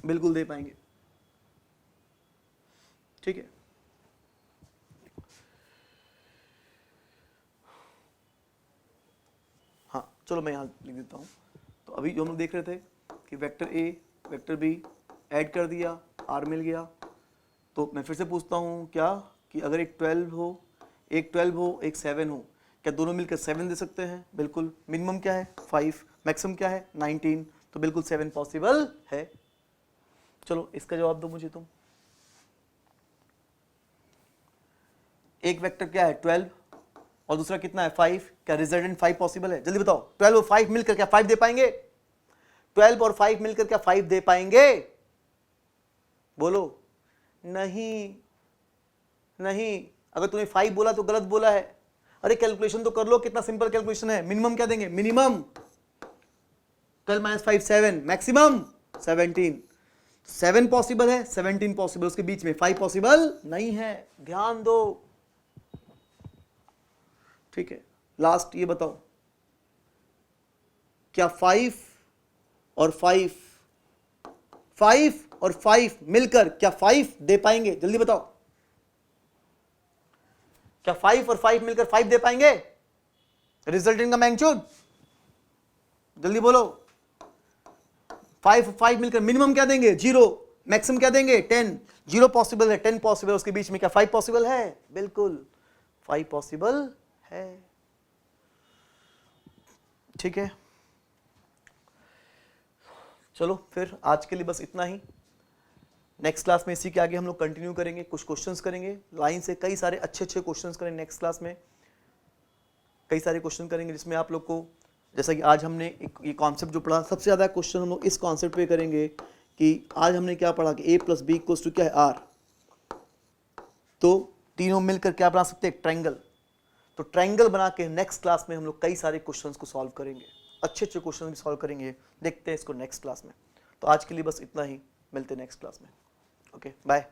बिल्कुल दे पाएंगे। ठीक है, हाँ चलो मैं यहां लिख देता हूं। तो अभी जो हम देख रहे थे कि vector A vector B add कर दिया, आर मिल गया, तो मैं फिर से पूछता हूँ क्या कि अगर एक 12 हो, एक 7 हो, क्या दोनों मिलकर 7 दे सकते हैं? बिल्कुल। मिनिमम क्या है? 5, मैक्सिमम क्या है? 19, तो बिल्कुल 7 पॉसिबल है। चलो इसका जवाब दो मुझे तुम। एक वेक्टर क्या है? 12 और दूसरा कितना है? 5। क्या रिजल्टेंट 5 पॉसिबल है? जल्दी बताओ। 12 और 5 मिलकर क्या 5 दे पाएंगे? 12 और 5 मिलकर क्या 5 दे पाएंगे? बोलो। नहीं नहीं, अगर तूने 5 बोला तो गलत बोला है। अरे कैलकुलेशन तो कर लो, कितना सिंपल कैलकुलेशन है। मिनिमम क्या देंगे? Minimum 12 minus 5 7, maximum 17। 7 पॉसिबल है, 17 पॉसिबल, उसके बीच में 5 पॉसिबल नहीं है। ध्यान दो, ठीक है। लास्ट ये बताओ, क्या 5 और 5 मिलकर क्या 5 दे पाएंगे? जल्दी बताओ। क्या 5 और 5 मिलकर 5 दे पाएंगे? रिजल्टेंट का मैग्नीट्यूड जल्दी बोलो। 5 और 5 मिलकर मिनिमम क्या देंगे? 0, मैक्सिमम क्या देंगे? 10। 0 पॉसिबल है, 10 पॉसिबल, उसके बीच में क्या 5 पॉसिबल है? बिल्कुल 5 पॉसिबल है। ठीक है, चलो फिर आज के लिए बस इतना ही। नेक्स्ट क्लास में इसी के आगे हम लोग कंटिन्यू करेंगे, कुछ क्वेश्चंस करेंगे लाइन से, कई सारे अच्छे क्वेश्चंस करेंगे नेक्स्ट क्लास में। कई सारे क्वेश्चन करेंगे जिसमें आप लोग को, जैसा कि आज हमने ये कॉन्सेप्ट जो पढ़ा, सबसे ज़्यादा क्वेश्चन हम लोग इस कॉन्सेप्ट पे करेंगे कि आज हमने क्या पढ़ा कि a + b = क्या है? r। तो तीनों मिलकर क्या बना सकते हैं? ट्रायंगल। तो ट्रायंगल बना के नेक्स्ट क्लास में हम लोग कई सारे क्वेश्चंस को सॉल्व करेंगे, अच्छे क्वेश्चन भी सॉल्व करेंगे। देखते हैं इसको नेक्स्ट क्लास में। तो आज के लिए बस इतना ही, मिलते हैं नेक्स्ट क्लास में। Okay, bye.